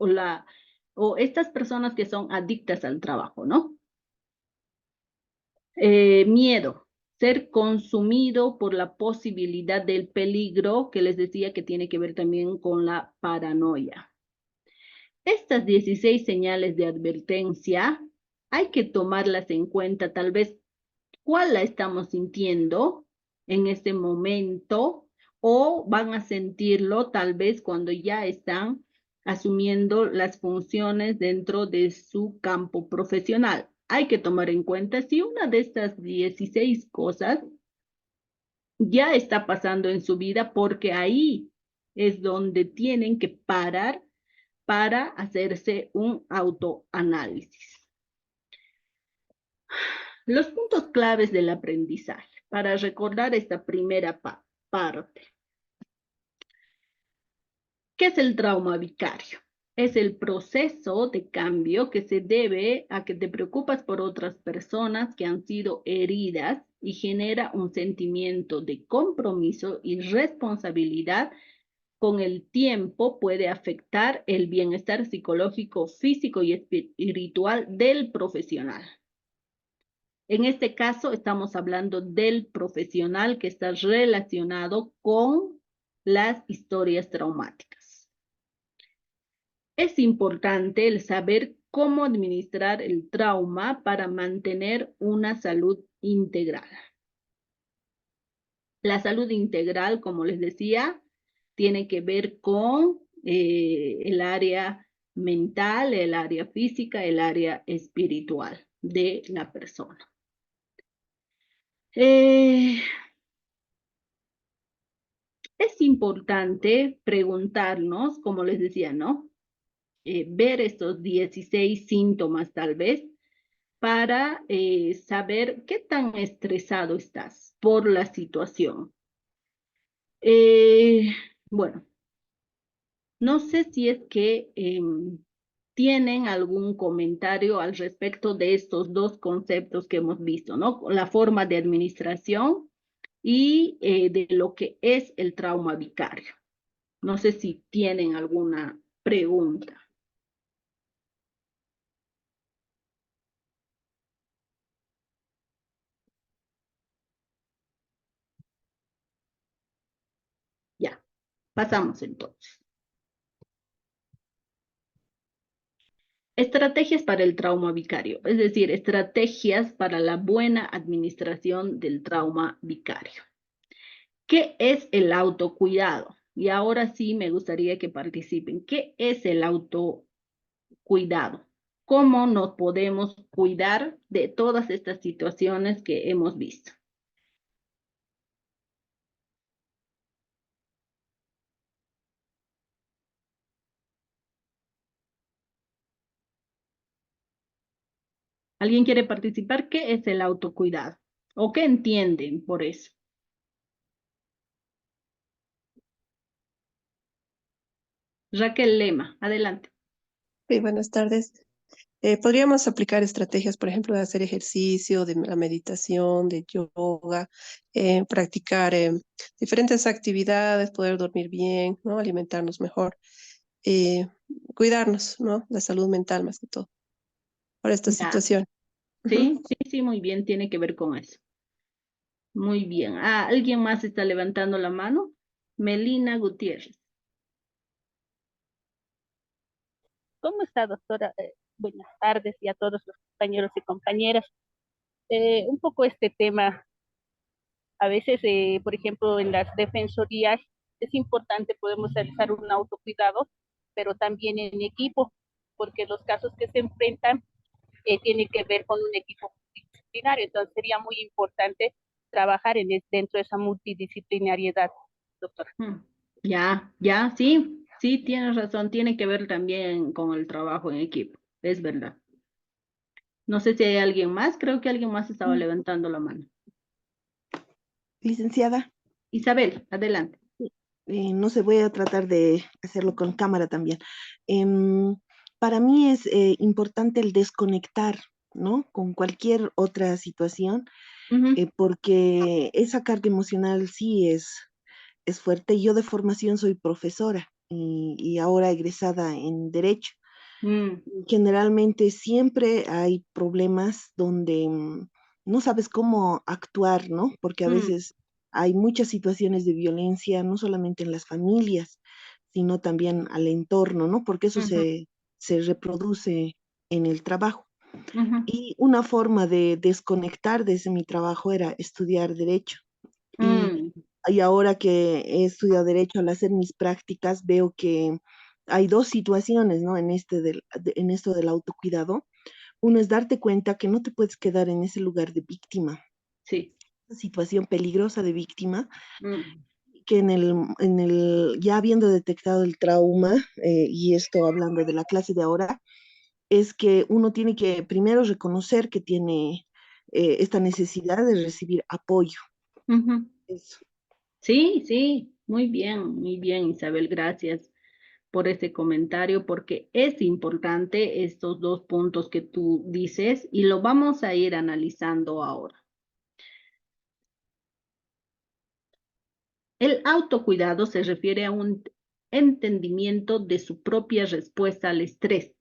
estas personas que son adictas al trabajo, ¿no? Miedo, ser consumido por la posibilidad del peligro, que les decía que tiene que ver también con la paranoia. Estas 16 señales de advertencia hay que tomarlas en cuenta, tal vez cuál la estamos sintiendo en este momento o van a sentirlo tal vez cuando ya están asumiendo las funciones dentro de su campo profesional. Hay que tomar en cuenta si una de estas 16 cosas ya está pasando en su vida, porque ahí es donde tienen que parar para hacerse un autoanálisis. Los puntos claves del aprendizaje para recordar esta primera parte. ¿Qué es el trauma vicario? Es el proceso de cambio que se debe a que te preocupas por otras personas que han sido heridas y genera un sentimiento de compromiso y responsabilidad. Con el tiempo puede afectar el bienestar psicológico, físico y espiritual del profesional. En este caso estamos hablando del profesional que está relacionado con las historias traumáticas. Es importante el saber cómo administrar el trauma para mantener una salud integral. La salud integral, como les decía, tiene que ver con el área mental, el área física, el área espiritual de la persona. Es importante preguntarnos, como les decía, ¿no? Ver estos 16 síntomas tal vez para saber qué tan estresado estás por la situación. Bueno, no sé si es que tienen algún comentario al respecto de estos dos conceptos que hemos visto, ¿no? La forma de administración y de lo que es el trauma vicario. No sé si tienen alguna pregunta. Ya, pasamos entonces. Estrategias para el trauma vicario, es decir, estrategias para la buena administración del trauma vicario. ¿Qué es el autocuidado? Y ahora sí me gustaría que participen. ¿Qué es el autocuidado? ¿Cómo nos podemos cuidar de todas estas situaciones que hemos visto? ¿Alguien quiere participar? ¿Qué es el autocuidado? ¿O qué entienden por eso? Raquel Lema, adelante. Sí, buenas tardes. Podríamos aplicar estrategias, por ejemplo, de hacer ejercicio, de la meditación, de yoga, practicar diferentes actividades, poder dormir bien, ¿no? Alimentarnos mejor, eh, cuidarnos, ¿no? La salud mental más que todo, por esta Ya. situación. Ujú. Sí, muy bien, tiene que ver con eso. Muy bien. Ah, ¿alguien más está levantando la mano? Melina Gutiérrez. ¿Cómo está, doctora? Buenas tardes y a todos los compañeros y compañeras. Un poco este tema, a veces, por ejemplo, en las defensorías es importante, podemos realizar un autocuidado, pero también en equipo, porque los casos que se enfrentan tienen que ver con un equipo multidisciplinario, entonces sería muy importante trabajar dentro de esa multidisciplinariedad, doctora. Ya, sí, tienes razón, tiene que ver también con el trabajo en equipo, es verdad. No sé si hay alguien más, creo que alguien más estaba levantando la mano. Licenciada, Isabel, adelante. no sé, voy a tratar de hacerlo con cámara también. Para mí es importante el desconectar, ¿no? Con cualquier otra situación, porque esa carga emocional sí es fuerte. Yo de formación soy profesora y ahora egresada en Derecho. Generalmente siempre hay problemas donde no sabes cómo actuar, ¿no? Porque a veces hay muchas situaciones de violencia, no solamente en las familias, sino también al entorno, ¿no? Porque eso se reproduce en el trabajo. Y una forma de desconectar desde mi trabajo era estudiar derecho. Y ahora que he estudiado derecho, al hacer mis prácticas, veo que hay dos situaciones, ¿no? En en esto del autocuidado. Uno es darte cuenta que no te puedes quedar en ese lugar de víctima. Sí. Esa situación peligrosa de víctima, que ya habiendo detectado el trauma, y esto hablando de la clase de ahora, es que uno tiene que primero reconocer que tiene esta necesidad de recibir apoyo. Eso. Sí, muy bien, Isabel, gracias por ese comentario, porque es importante estos dos puntos que tú dices y lo vamos a ir analizando ahora. El autocuidado se refiere a un entendimiento de su propia respuesta al estrés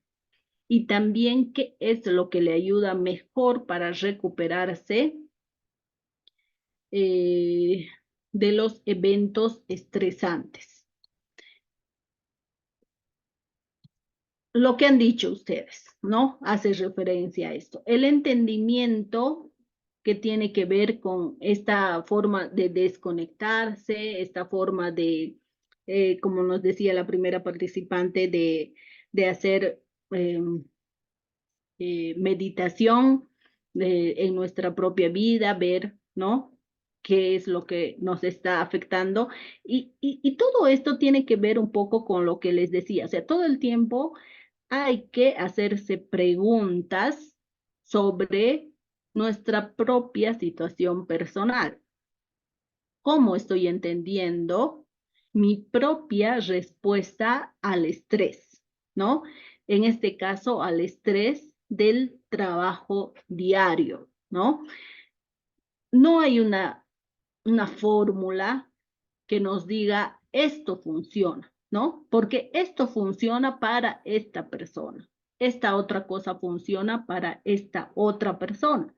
y también qué es lo que le ayuda mejor para recuperarse de los eventos estresantes. Lo que han dicho ustedes, ¿no? Hace referencia a esto. El entendimiento que tiene que ver con esta forma de desconectarse, esta forma de, como nos decía la primera participante, de hacer meditación en nuestra propia vida, ver, ¿no? Qué es lo que nos está afectando. Y todo esto tiene que ver un poco con lo que les decía, o sea, todo el tiempo hay que hacerse preguntas sobre nuestra propia situación personal. ¿Cómo estoy entendiendo mi propia respuesta al estrés? ¿No? En este caso, al estrés del trabajo diario, ¿no? No hay una fórmula que nos diga esto funciona, ¿no? Porque esto funciona para esta persona. Esta otra cosa funciona para esta otra persona.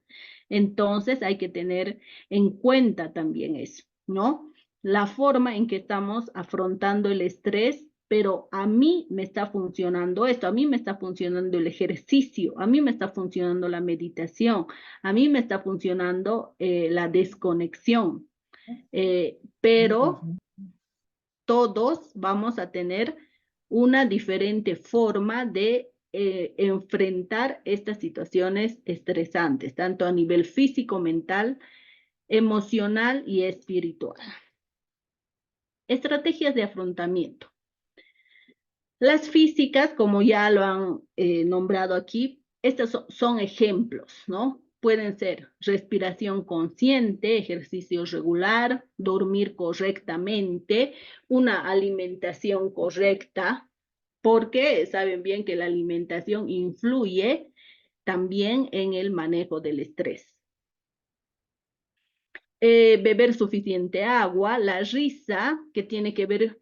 Entonces hay que tener en cuenta también eso, ¿no? La forma en que estamos afrontando el estrés, pero a mí me está funcionando esto, a mí me está funcionando el ejercicio, a mí me está funcionando la meditación, a mí me está funcionando la desconexión. Pero todos vamos a tener una diferente forma de enfrentar estas situaciones estresantes, tanto a nivel físico, mental, emocional y espiritual. Estrategias de afrontamiento. Las físicas, como ya lo han nombrado aquí, estos son ejemplos, ¿no? Pueden ser respiración consciente, ejercicio regular, dormir correctamente, una alimentación correcta, porque saben bien que la alimentación influye también en el manejo del estrés. Beber suficiente agua, la risa, que tiene que ver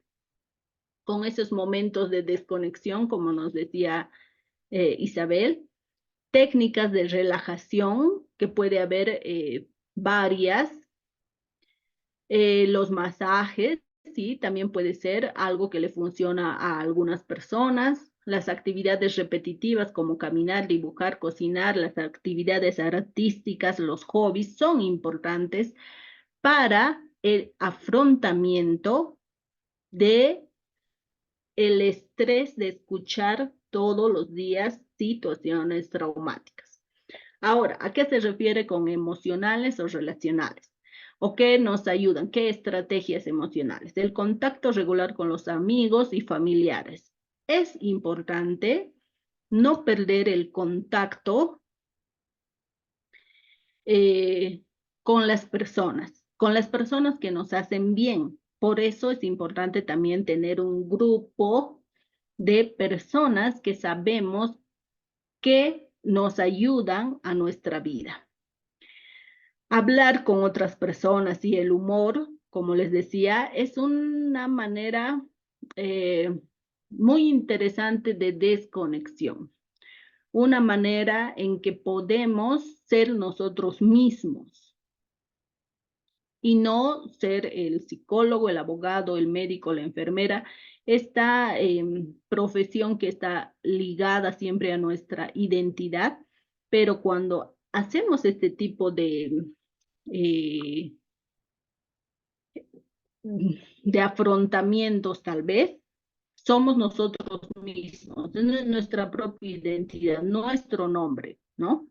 con esos momentos de desconexión, como nos decía Isabel, técnicas de relajación, que puede haber varias, los masajes, sí, también puede ser algo que le funciona a algunas personas, las actividades repetitivas como caminar, dibujar, cocinar, las actividades artísticas, los hobbies son importantes para el afrontamiento de el estrés de escuchar todos los días situaciones traumáticas. Ahora, ¿a qué se refiere con emocionales o relacionales? ¿O qué nos ayudan? ¿Qué estrategias emocionales? El contacto regular con los amigos y familiares. Es importante no perder el contacto con las personas que nos hacen bien. Por eso es importante también tener un grupo de personas que sabemos que nos ayudan a nuestra vida. Hablar con otras personas y el humor, como les decía, es una manera muy interesante de desconexión. Una manera en que podemos ser nosotros mismos y no ser el psicólogo, el abogado, el médico, la enfermera, esta profesión que está ligada siempre a nuestra identidad, pero cuando hacemos este tipo de afrontamientos, tal vez, somos nosotros mismos, es nuestra propia identidad, nuestro nombre, ¿no?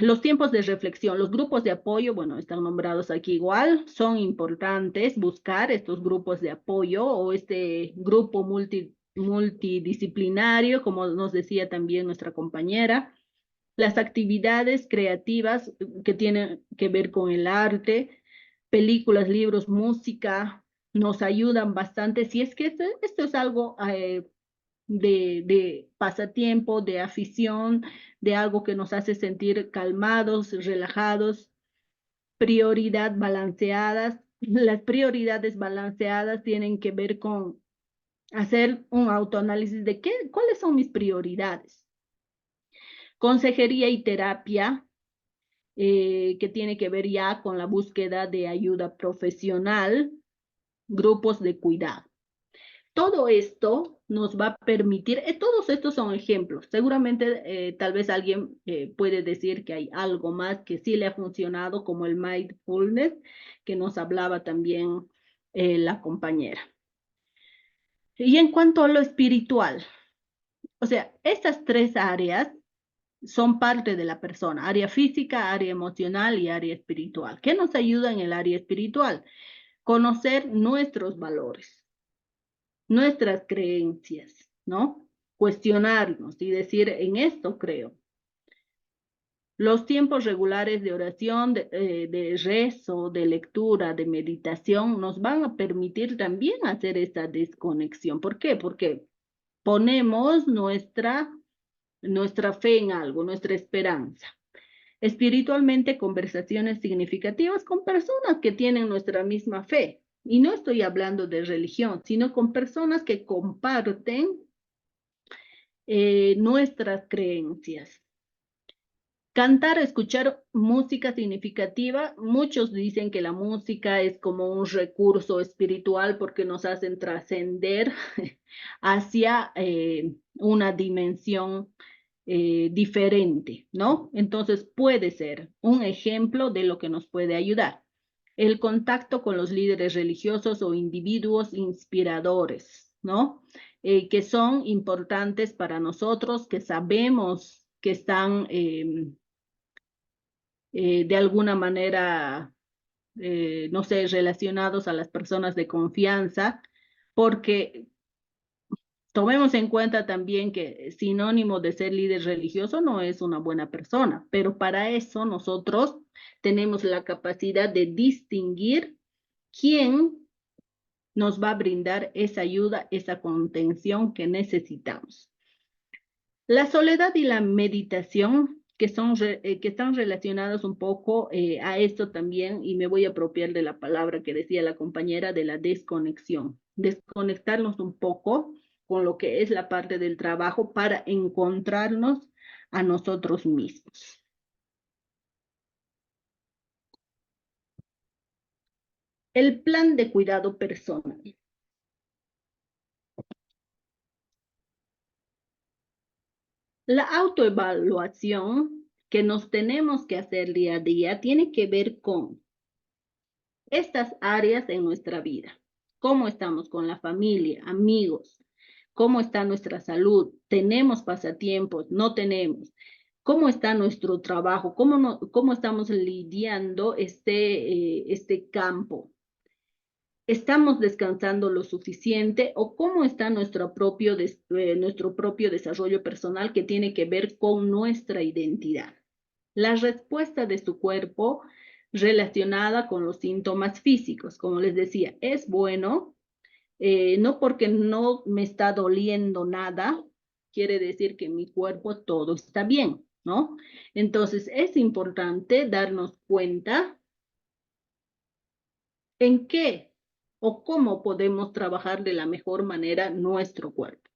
Los tiempos de reflexión, los grupos de apoyo, bueno, están nombrados aquí igual, son importantes buscar estos grupos de apoyo o este grupo multidisciplinario, como nos decía también nuestra compañera. Las actividades creativas que tienen que ver con el arte, películas, libros, música, nos ayudan bastante. Si es que esto es algo de pasatiempo, de afición, de algo que nos hace sentir calmados, relajados, prioridad balanceadas, Las prioridades balanceadas tienen que ver con hacer un autoanálisis de cuáles son mis prioridades. Consejería y terapia, que tiene que ver ya con la búsqueda de ayuda profesional, grupos de cuidado. Todo esto nos va a permitir, todos estos son ejemplos. Seguramente tal vez alguien puede decir que hay algo más que sí le ha funcionado, como el mindfulness, que nos hablaba también la compañera. Y en cuanto a lo espiritual, o sea, estas tres áreas son parte de la persona: área física, área emocional y área espiritual. ¿Qué nos ayuda en el área espiritual? Conocer nuestros valores, nuestras creencias, ¿no? Cuestionarnos y decir, en esto creo. Los tiempos regulares de oración, de rezo, de lectura, de meditación, nos van a permitir también hacer esta desconexión. ¿Por qué? Porque ponemos nuestra fe en algo, nuestra esperanza. Espiritualmente, conversaciones significativas con personas que tienen nuestra misma fe. Y no estoy hablando de religión, sino con personas que comparten nuestras creencias. Cantar, escuchar música significativa. Muchos dicen que la música es como un recurso espiritual porque nos hacen trascender hacia una dimensión diferente, ¿no? Entonces puede ser un ejemplo de lo que nos puede ayudar. El contacto con los líderes religiosos o individuos inspiradores, ¿no? Que son importantes para nosotros, que sabemos que están de alguna manera, no sé, relacionados a las personas de confianza, porque tomemos en cuenta también que sinónimo de ser líder religioso no es una buena persona, pero para eso nosotros tenemos la capacidad de distinguir quién nos va a brindar esa ayuda, esa contención que necesitamos. La soledad y la meditación, que están relacionados un poco a esto también, y me voy a apropiar de la palabra que decía la compañera, de la desconexión. Desconectarnos un poco con lo que es la parte del trabajo para encontrarnos a nosotros mismos. El plan de cuidado personal. La autoevaluación que nos tenemos que hacer día a día tiene que ver con estas áreas en nuestra vida. ¿Cómo estamos con la familia, amigos? ¿Cómo está nuestra salud? ¿Tenemos pasatiempos? ¿No tenemos? ¿Cómo está nuestro trabajo? ¿Cómo estamos lidiando este campo? ¿Estamos descansando lo suficiente? ¿O cómo está nuestro propio desarrollo personal, que tiene que ver con nuestra identidad? La respuesta de su cuerpo relacionada con los síntomas físicos, como les decía, es bueno, no porque no me está doliendo nada, quiere decir que en mi cuerpo todo está bien, ¿no? Entonces es importante darnos cuenta en qué o cómo podemos trabajar de la mejor manera nuestro cuerpo.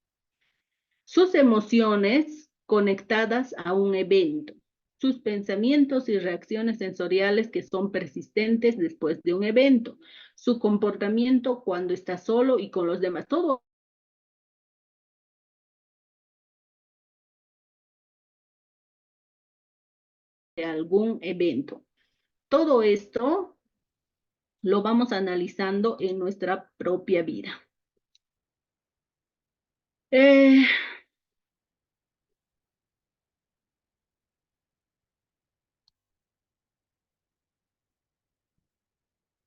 Sus emociones conectadas a un evento, sus pensamientos y reacciones sensoriales que son persistentes después de un evento, su comportamiento cuando está solo y con los demás, todo de algún evento. Todo esto lo vamos analizando en nuestra propia vida.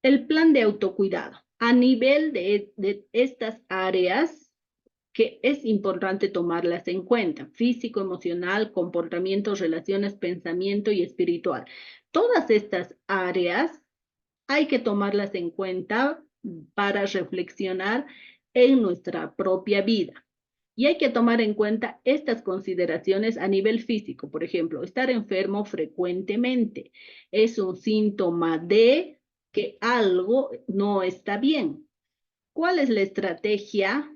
El plan de autocuidado. A nivel de estas áreas, que es importante tomarlas en cuenta: físico, emocional, comportamiento, relaciones, pensamiento y espiritual. Todas estas áreas hay que tomarlas en cuenta para reflexionar en nuestra propia vida. Y hay que tomar en cuenta estas consideraciones a nivel físico. Por ejemplo, estar enfermo frecuentemente es un síntoma de que algo no está bien. ¿Cuál es la estrategia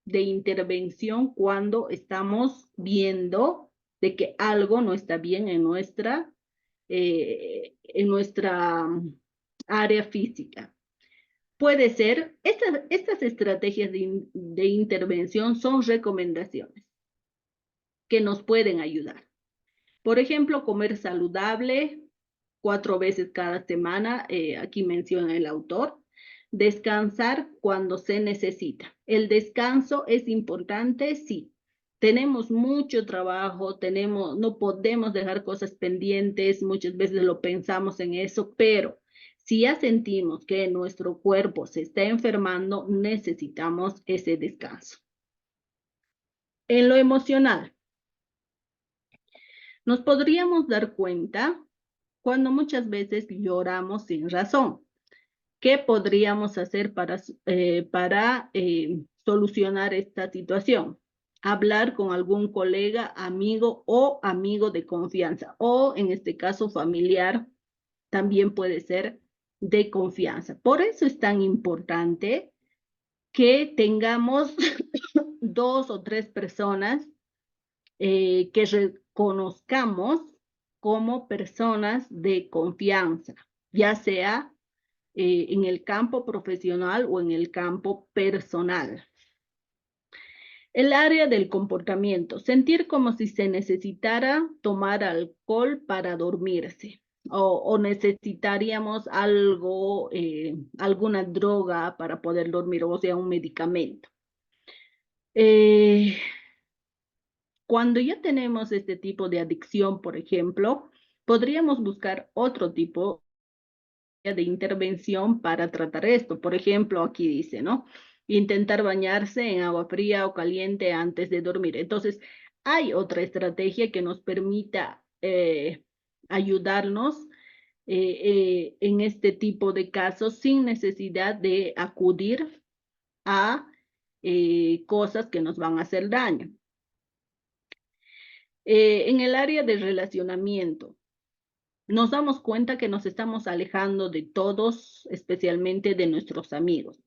de intervención cuando estamos viendo de que algo no está bien en nuestra área física? Puede ser, estas estrategias de intervención son recomendaciones que nos pueden ayudar. Por ejemplo, comer saludable 4 veces cada semana, aquí menciona el autor. Descansar cuando se necesita. ¿El descanso es importante? Sí. Tenemos mucho trabajo, no podemos dejar cosas pendientes, muchas veces lo pensamos en eso, pero si ya sentimos que nuestro cuerpo se está enfermando, necesitamos ese descanso. En lo emocional, nos podríamos dar cuenta cuando muchas veces lloramos sin razón. ¿Qué podríamos hacer para solucionar esta situación? Hablar con algún colega, amigo o amigo de confianza, o en este caso familiar, también puede ser de confianza. Por eso es tan importante que tengamos 2 o 3 personas que reconozcamos como personas de confianza, ya sea en el campo profesional o en el campo personal. El área del comportamiento, sentir como si se necesitara tomar alcohol para dormirse o necesitaríamos algo, alguna droga para poder dormir, o sea, un medicamento. Cuando ya tenemos este tipo de adicción, por ejemplo, podríamos buscar otro tipo de intervención para tratar esto. Por ejemplo, aquí dice, ¿no? Intentar bañarse en agua fría o caliente antes de dormir. Entonces, hay otra estrategia que nos permita ayudarnos en este tipo de casos sin necesidad de acudir a cosas que nos van a hacer daño. En el área de relacionamiento, nos damos cuenta que nos estamos alejando de todos, especialmente de nuestros amigos.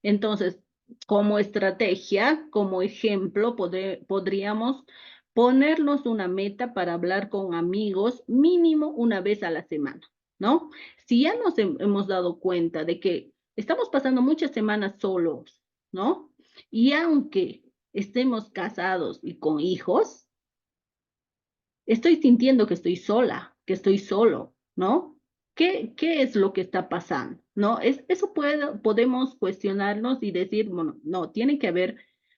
Entonces, como estrategia, como ejemplo, podríamos ponernos una meta para hablar con amigos mínimo una vez a la semana, ¿no? Si ya nos hemos dado cuenta de que estamos pasando muchas semanas solos, ¿no? Y aunque estemos casados y con hijos, estoy sintiendo que estoy sola, que estoy solo, ¿no? ¿Qué es lo que está pasando? ¿No? Eso podemos cuestionarnos y decir, bueno, no, tiene que haber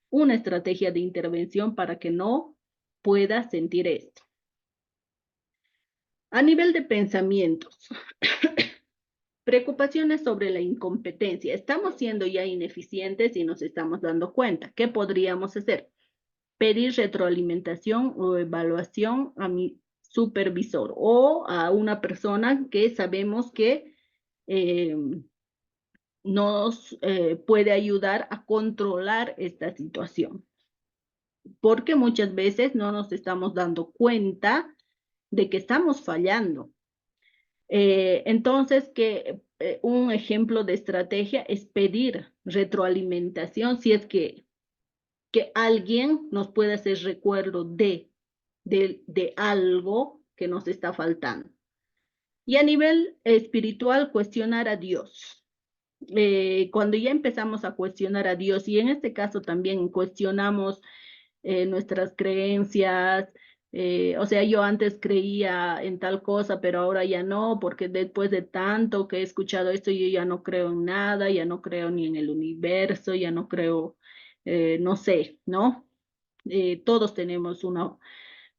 una estrategia de intervención para que no pueda sentir esto. A nivel de pensamientos, preocupaciones sobre la incompetencia. Estamos siendo ya ineficientes y nos estamos dando cuenta. ¿Qué podríamos hacer? Pedir retroalimentación o evaluación a mi supervisor o a una persona que sabemos que nos puede ayudar a controlar esta situación. Porque muchas veces no nos estamos dando cuenta de que estamos fallando. Entonces, un ejemplo de estrategia es pedir retroalimentación si es que alguien nos pueda hacer recuerdo de algo que nos está faltando. Y a nivel espiritual, cuestionar a Dios. Cuando ya empezamos a cuestionar a Dios, y en este caso también cuestionamos nuestras creencias, o sea, yo antes creía en tal cosa, pero ahora ya no, porque después de tanto que he escuchado esto, yo ya no creo en nada, ya no creo ni en el universo, ya no creo, no sé, ¿no? Todos tenemos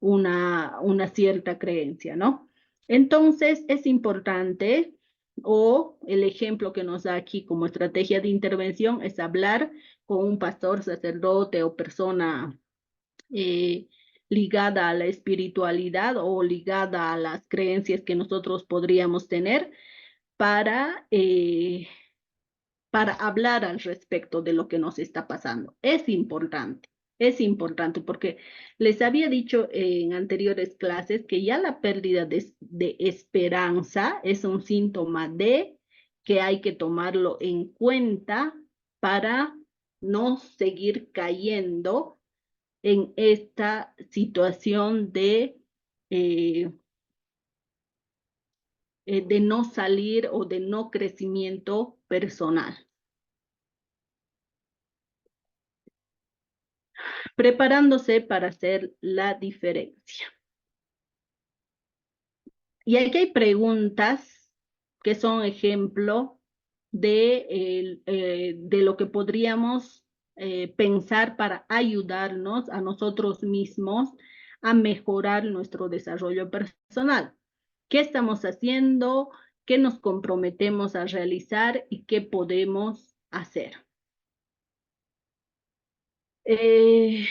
una cierta creencia, ¿no? Entonces, es importante, o el ejemplo que nos da aquí como estrategia de intervención es hablar con un pastor, sacerdote o persona ligada a la espiritualidad o ligada a las creencias que nosotros podríamos tener para hablar al respecto de lo que nos está pasando. Es importante porque les había dicho en anteriores clases que ya la pérdida de esperanza es un síntoma de que hay que tomarlo en cuenta para no seguir cayendo en esta situación de no salir o de no crecimiento personal. Preparándose para hacer la diferencia. Y aquí hay preguntas que son ejemplo de lo que podríamos pensar para ayudarnos a nosotros mismos a mejorar nuestro desarrollo personal. ¿Qué estamos haciendo? ¿Qué nos comprometemos a realizar y qué podemos hacer? ¿Qué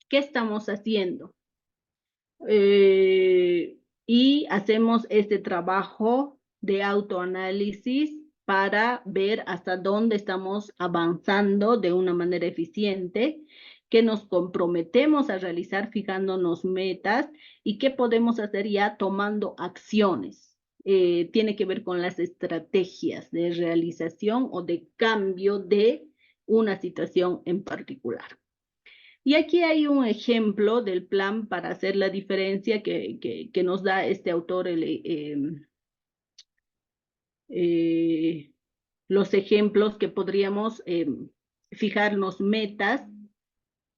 estamos haciendo? Y hacemos este trabajo de autoanálisis para ver hasta dónde estamos avanzando de una manera eficiente, qué nos comprometemos a realizar fijándonos metas y qué podemos hacer ya tomando acciones. Tiene que ver con las estrategias de realización o de cambio de una situación en particular. Y aquí hay un ejemplo del plan para hacer la diferencia que nos da este autor, los ejemplos que podríamos fijarnos metas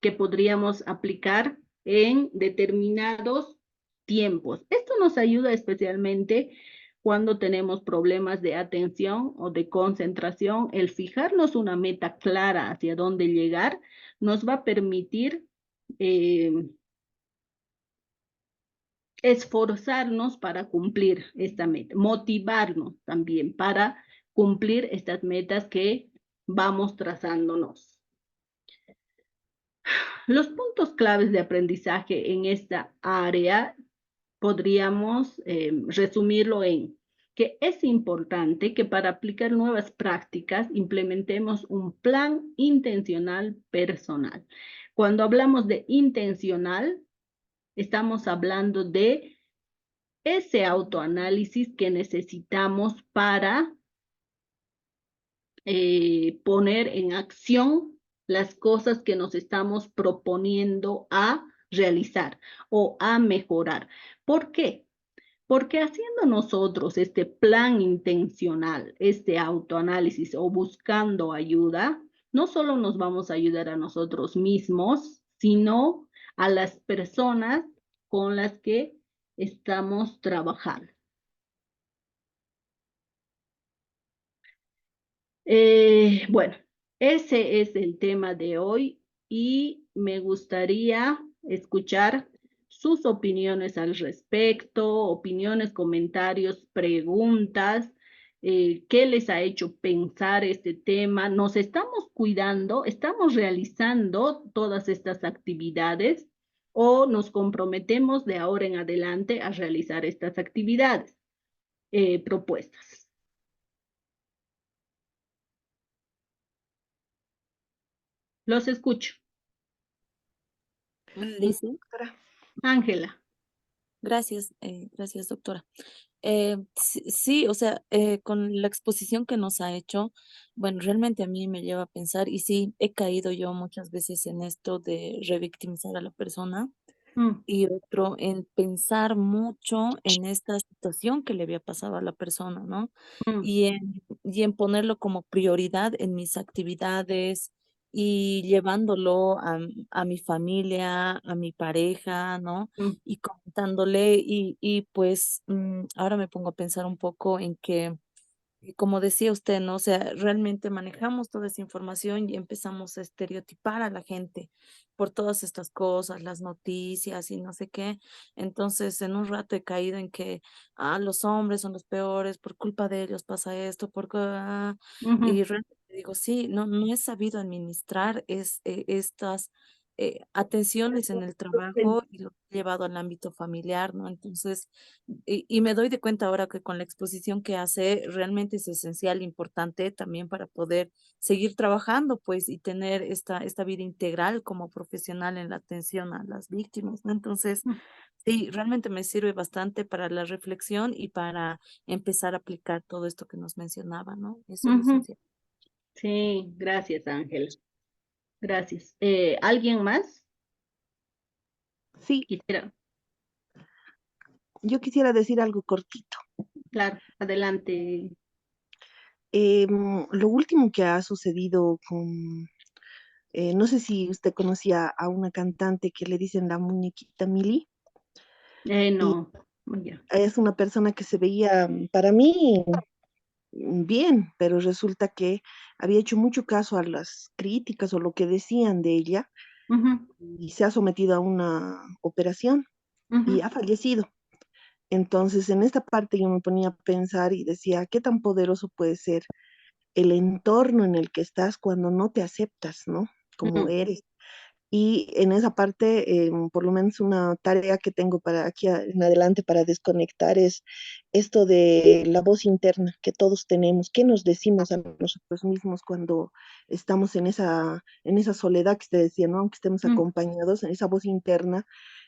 que podríamos aplicar en determinados tiempos. Esto nos ayuda especialmente cuando tenemos problemas de atención o de concentración. El fijarnos una meta clara hacia dónde llegar nos va a permitir esforzarnos para cumplir esta meta, motivarnos también para cumplir estas metas que vamos trazándonos. Los puntos claves de aprendizaje en esta área podríamos resumirlo en que es importante que para aplicar nuevas prácticas implementemos un plan intencional personal. Cuando hablamos de intencional, estamos hablando de ese autoanálisis que necesitamos para poner en acción las cosas que nos estamos proponiendo a realizar o a mejorar. ¿Por qué? Porque haciendo nosotros este plan intencional, este autoanálisis o buscando ayuda, no solo nos vamos a ayudar a nosotros mismos, sino a las personas con las que estamos trabajando. Bueno, ese es el tema de hoy y me gustaría escuchar sus opiniones al respecto, opiniones, comentarios, preguntas, qué les ha hecho pensar este tema. ¿Nos estamos cuidando? ¿Estamos realizando todas estas actividades o nos comprometemos de ahora en adelante a realizar estas actividades propuestas? Los escucho. Listo. Ángela. Gracias, gracias, doctora. Sí, o sea, con la exposición que nos ha hecho, bueno, realmente a mí me lleva a pensar, y sí, he caído yo muchas veces en esto de revictimizar a la persona, y otro en pensar mucho en esta situación que le había pasado a la persona, ¿no? Y en ponerlo como prioridad en mis actividades y llevándolo a mi familia, a mi pareja, ¿no? Y contándole y pues ahora me pongo a pensar un poco en que como decía usted, ¿no? O sea, realmente manejamos toda esa información y empezamos a estereotipar a la gente por todas estas cosas, las noticias y no sé qué. Entonces, en un rato he caído en que, los hombres son los peores, por culpa de ellos pasa esto, y realmente digo, sí, no he sabido administrar estas atenciones en el trabajo y lo he llevado al ámbito familiar, ¿no? Entonces, y me doy de cuenta ahora que con la exposición que hace realmente es esencial, importante también para poder seguir trabajando, pues, y tener esta vida integral como profesional en la atención a las víctimas, ¿no? Entonces, Sí, realmente me sirve bastante para la reflexión y para empezar a aplicar todo esto que nos mencionaba, ¿no? Eso, Ujú. licenciada. Sí, gracias, Ángela. Gracias. ¿Alguien más Sí, quisiera? yo quisiera decir algo cortito. Claro, adelante. Lo último que ha sucedido con, no sé si usted conocía a una cantante que le dicen la muñequita Mili, y No, ya. es una persona que se veía para mí bien, pero resulta que había hecho mucho caso a las críticas o lo que decían de ella Ujú, y se ha sometido a una operación y ujú, ha fallecido. Entonces, en esta parte yo me ponía a pensar y decía, ¿qué tan poderoso puede ser el entorno en el que estás cuando no te aceptas, ¿no? Como ujú, eres. Y en esa parte, por lo menos una tarea que tengo para aquí en adelante para desconectar es esto de la voz interna que todos tenemos. ¿Qué nos decimos a nosotros mismos cuando estamos en esa soledad que usted decía, ¿no? Aunque estemos mm, acompañados, en esa voz interna,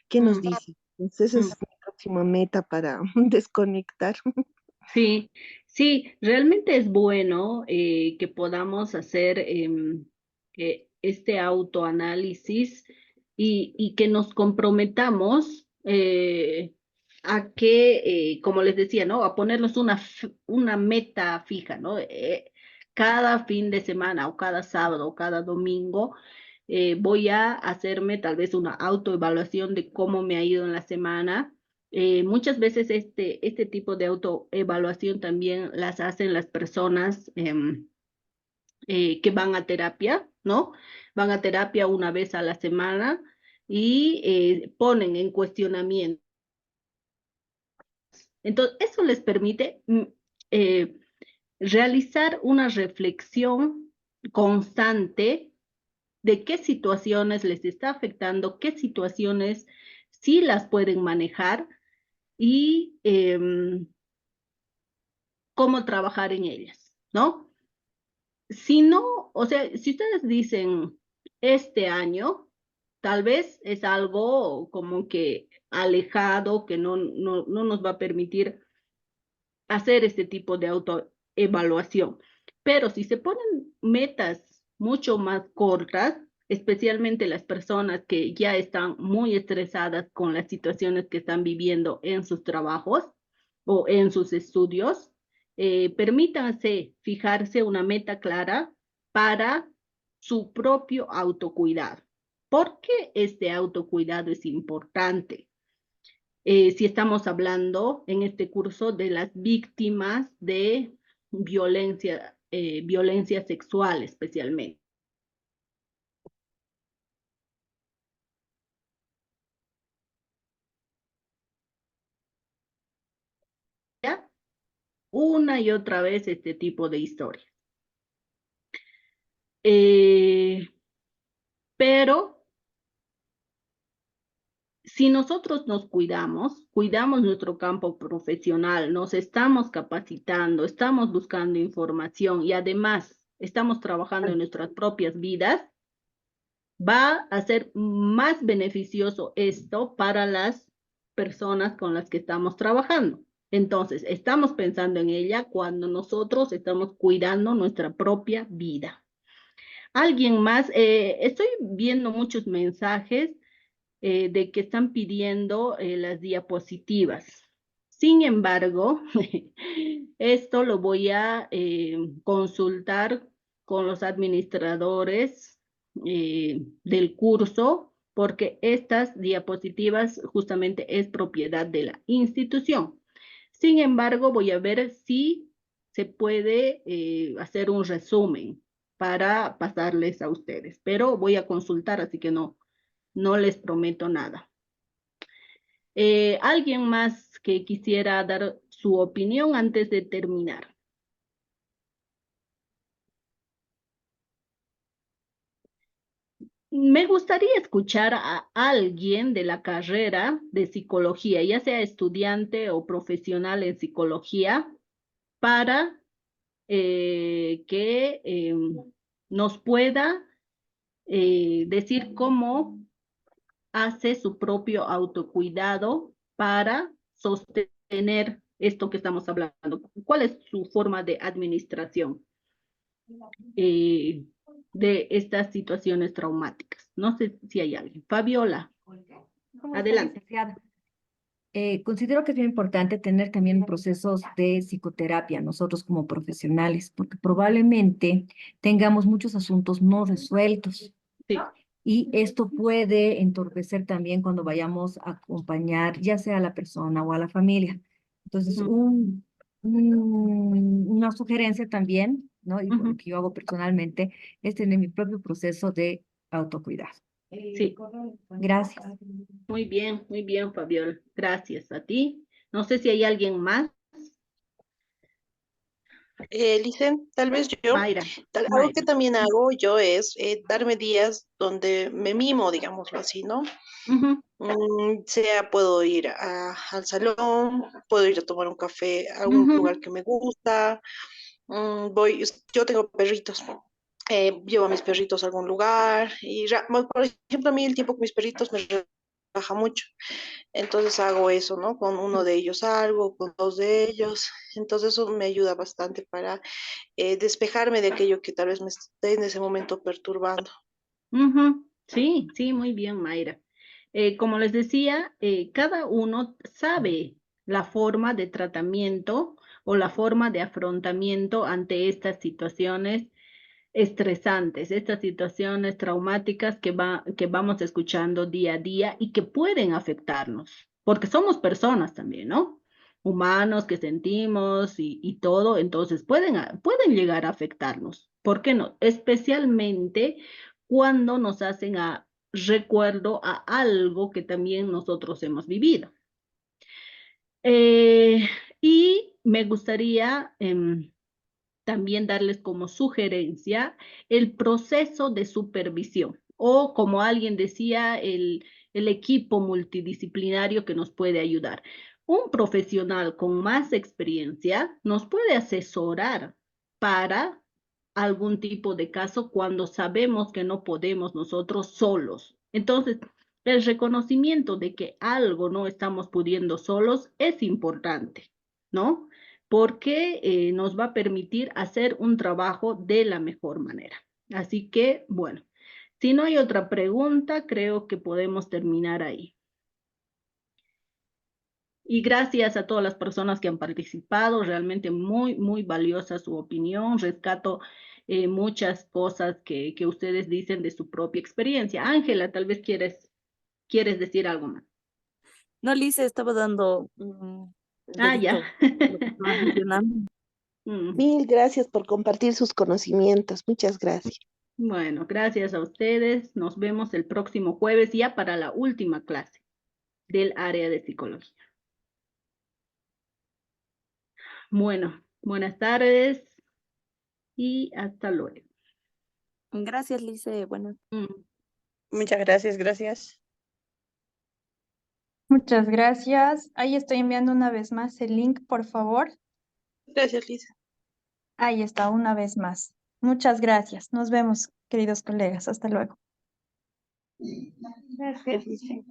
¿qué nos mm, dice? Entonces, esa mm. es mi próxima meta para desconectar. Sí, sí, realmente es bueno que podamos hacer este autoanálisis y que nos comprometamos a que, como les decía, ¿no? A ponernos una meta fija, ¿no? Cada fin de semana o cada sábado o cada domingo voy a hacerme tal vez una autoevaluación de cómo me ha ido en la semana. Muchas veces este tipo de autoevaluación también las hacen las personas que van a terapia, ¿no? Van a terapia una vez a la semana y ponen en cuestionamiento. Entonces, eso les permite eh, realizar una reflexión constante de qué situaciones les está afectando, qué situaciones sí las pueden manejar y cómo trabajar en ellas, ¿no? Si no, o sea, si ustedes dicen este año, tal vez es algo como que alejado, que no nos va a permitir hacer este tipo de autoevaluación. Pero si se ponen metas mucho más cortas, especialmente las personas que ya están muy estresadas con las situaciones que están viviendo en sus trabajos o en sus estudios, permítanse fijarse una meta clara para su propio autocuidado. ¿Por qué este autocuidado es importante? Si estamos hablando en este curso de las víctimas de violencia sexual especialmente. ¿Ya? Una y otra vez este tipo de historias. Pero si nosotros nos cuidamos nuestro campo profesional, nos estamos capacitando, estamos buscando información y además estamos trabajando en nuestras propias vidas, va a ser más beneficioso esto para las personas con las que estamos trabajando. Entonces, estamos pensando en ella cuando nosotros estamos cuidando nuestra propia vida. Alguien más, estoy viendo muchos mensajes de que están pidiendo las diapositivas. Sin embargo, esto lo voy a consultar con los administradores del curso, porque estas diapositivas justamente es propiedad de la institución. Sin embargo, voy a ver si se puede hacer un resumen para pasarles a ustedes, pero voy a consultar, así que no les prometo nada. ¿Alguien más que quisiera dar su opinión antes de terminar? Me gustaría escuchar a alguien de la carrera de psicología, ya sea estudiante o profesional en psicología, para que nos pueda decir cómo hace su propio autocuidado para sostener esto que estamos hablando? ¿Cuál es su forma de administración de estas situaciones traumáticas? No sé si hay alguien. Fabiola, ¿Cómo está, adelante. licenciada? Considero que es bien importante tener también procesos de psicoterapia nosotros como profesionales, porque probablemente tengamos muchos asuntos no resueltos Sí. y esto puede entorpecer también cuando vayamos a acompañar ya sea a la persona o a la familia. Entonces, Ujú. una sugerencia también, ¿no? Y por lo Ujú. que yo hago personalmente, es tener mi propio proceso de autocuidado. Sí. Gracias. Muy bien, Fabiola. Gracias a ti. No sé si hay alguien más. Licen, tal vez yo, Mayra. algo que Mayra. también hago yo es darme días donde me mimo, digámoslo así, ¿no? Ujú. Sea puedo ir al salón, puedo ir a tomar un café a un Ujú. lugar que me gusta, yo tengo perritos, llevo a mis perritos a algún lugar y, por ejemplo, a mí el tiempo con mis perritos me relaja mucho. Entonces hago eso, ¿no? Con uno de ellos algo, con dos de ellos. Entonces eso me ayuda bastante para despejarme de aquello que tal vez me esté en ese momento perturbando. Ujú. Sí, sí, muy bien, Mayra. Como les decía, cada uno sabe la forma de tratamiento o la forma de afrontamiento ante estas situaciones estresantes, estas situaciones traumáticas que vamos escuchando día a día y que pueden afectarnos, porque somos personas también, ¿no? Humanos que sentimos y todo, entonces pueden llegar a afectarnos. ¿Por qué no? Especialmente cuando nos hacen recuerdo a algo que también nosotros hemos vivido. Eh, y me gustaría también darles como sugerencia el proceso de supervisión o como alguien decía, el equipo multidisciplinario que nos puede ayudar. Un profesional con más experiencia nos puede asesorar para algún tipo de caso cuando sabemos que no podemos nosotros solos. Entonces, el reconocimiento de que algo no estamos pudiendo solos es importante, ¿no? Porque nos va a permitir hacer un trabajo de la mejor manera. Así que, bueno, si no hay otra pregunta, creo que podemos terminar ahí. Y gracias a todas las personas que han participado, realmente muy valiosa su opinión. Rescato muchas cosas que ustedes dicen de su propia experiencia. Ángela, tal vez quieres decir algo más. No, Lice, estaba dando Ah, ya. dedito lo que estabas mencionando. Mil gracias por compartir sus conocimientos. Muchas gracias. Bueno, gracias a ustedes. Nos vemos el próximo jueves ya para la última clase del área de psicología. Bueno, buenas tardes y hasta luego. Gracias, Lice. Bueno. Muchas gracias, gracias. Muchas gracias. Ahí estoy enviando una vez más el link, por favor. Gracias, Lisa. Ahí está, una vez más. Muchas gracias. Nos vemos, queridos colegas. Hasta luego. Gracias, Lice.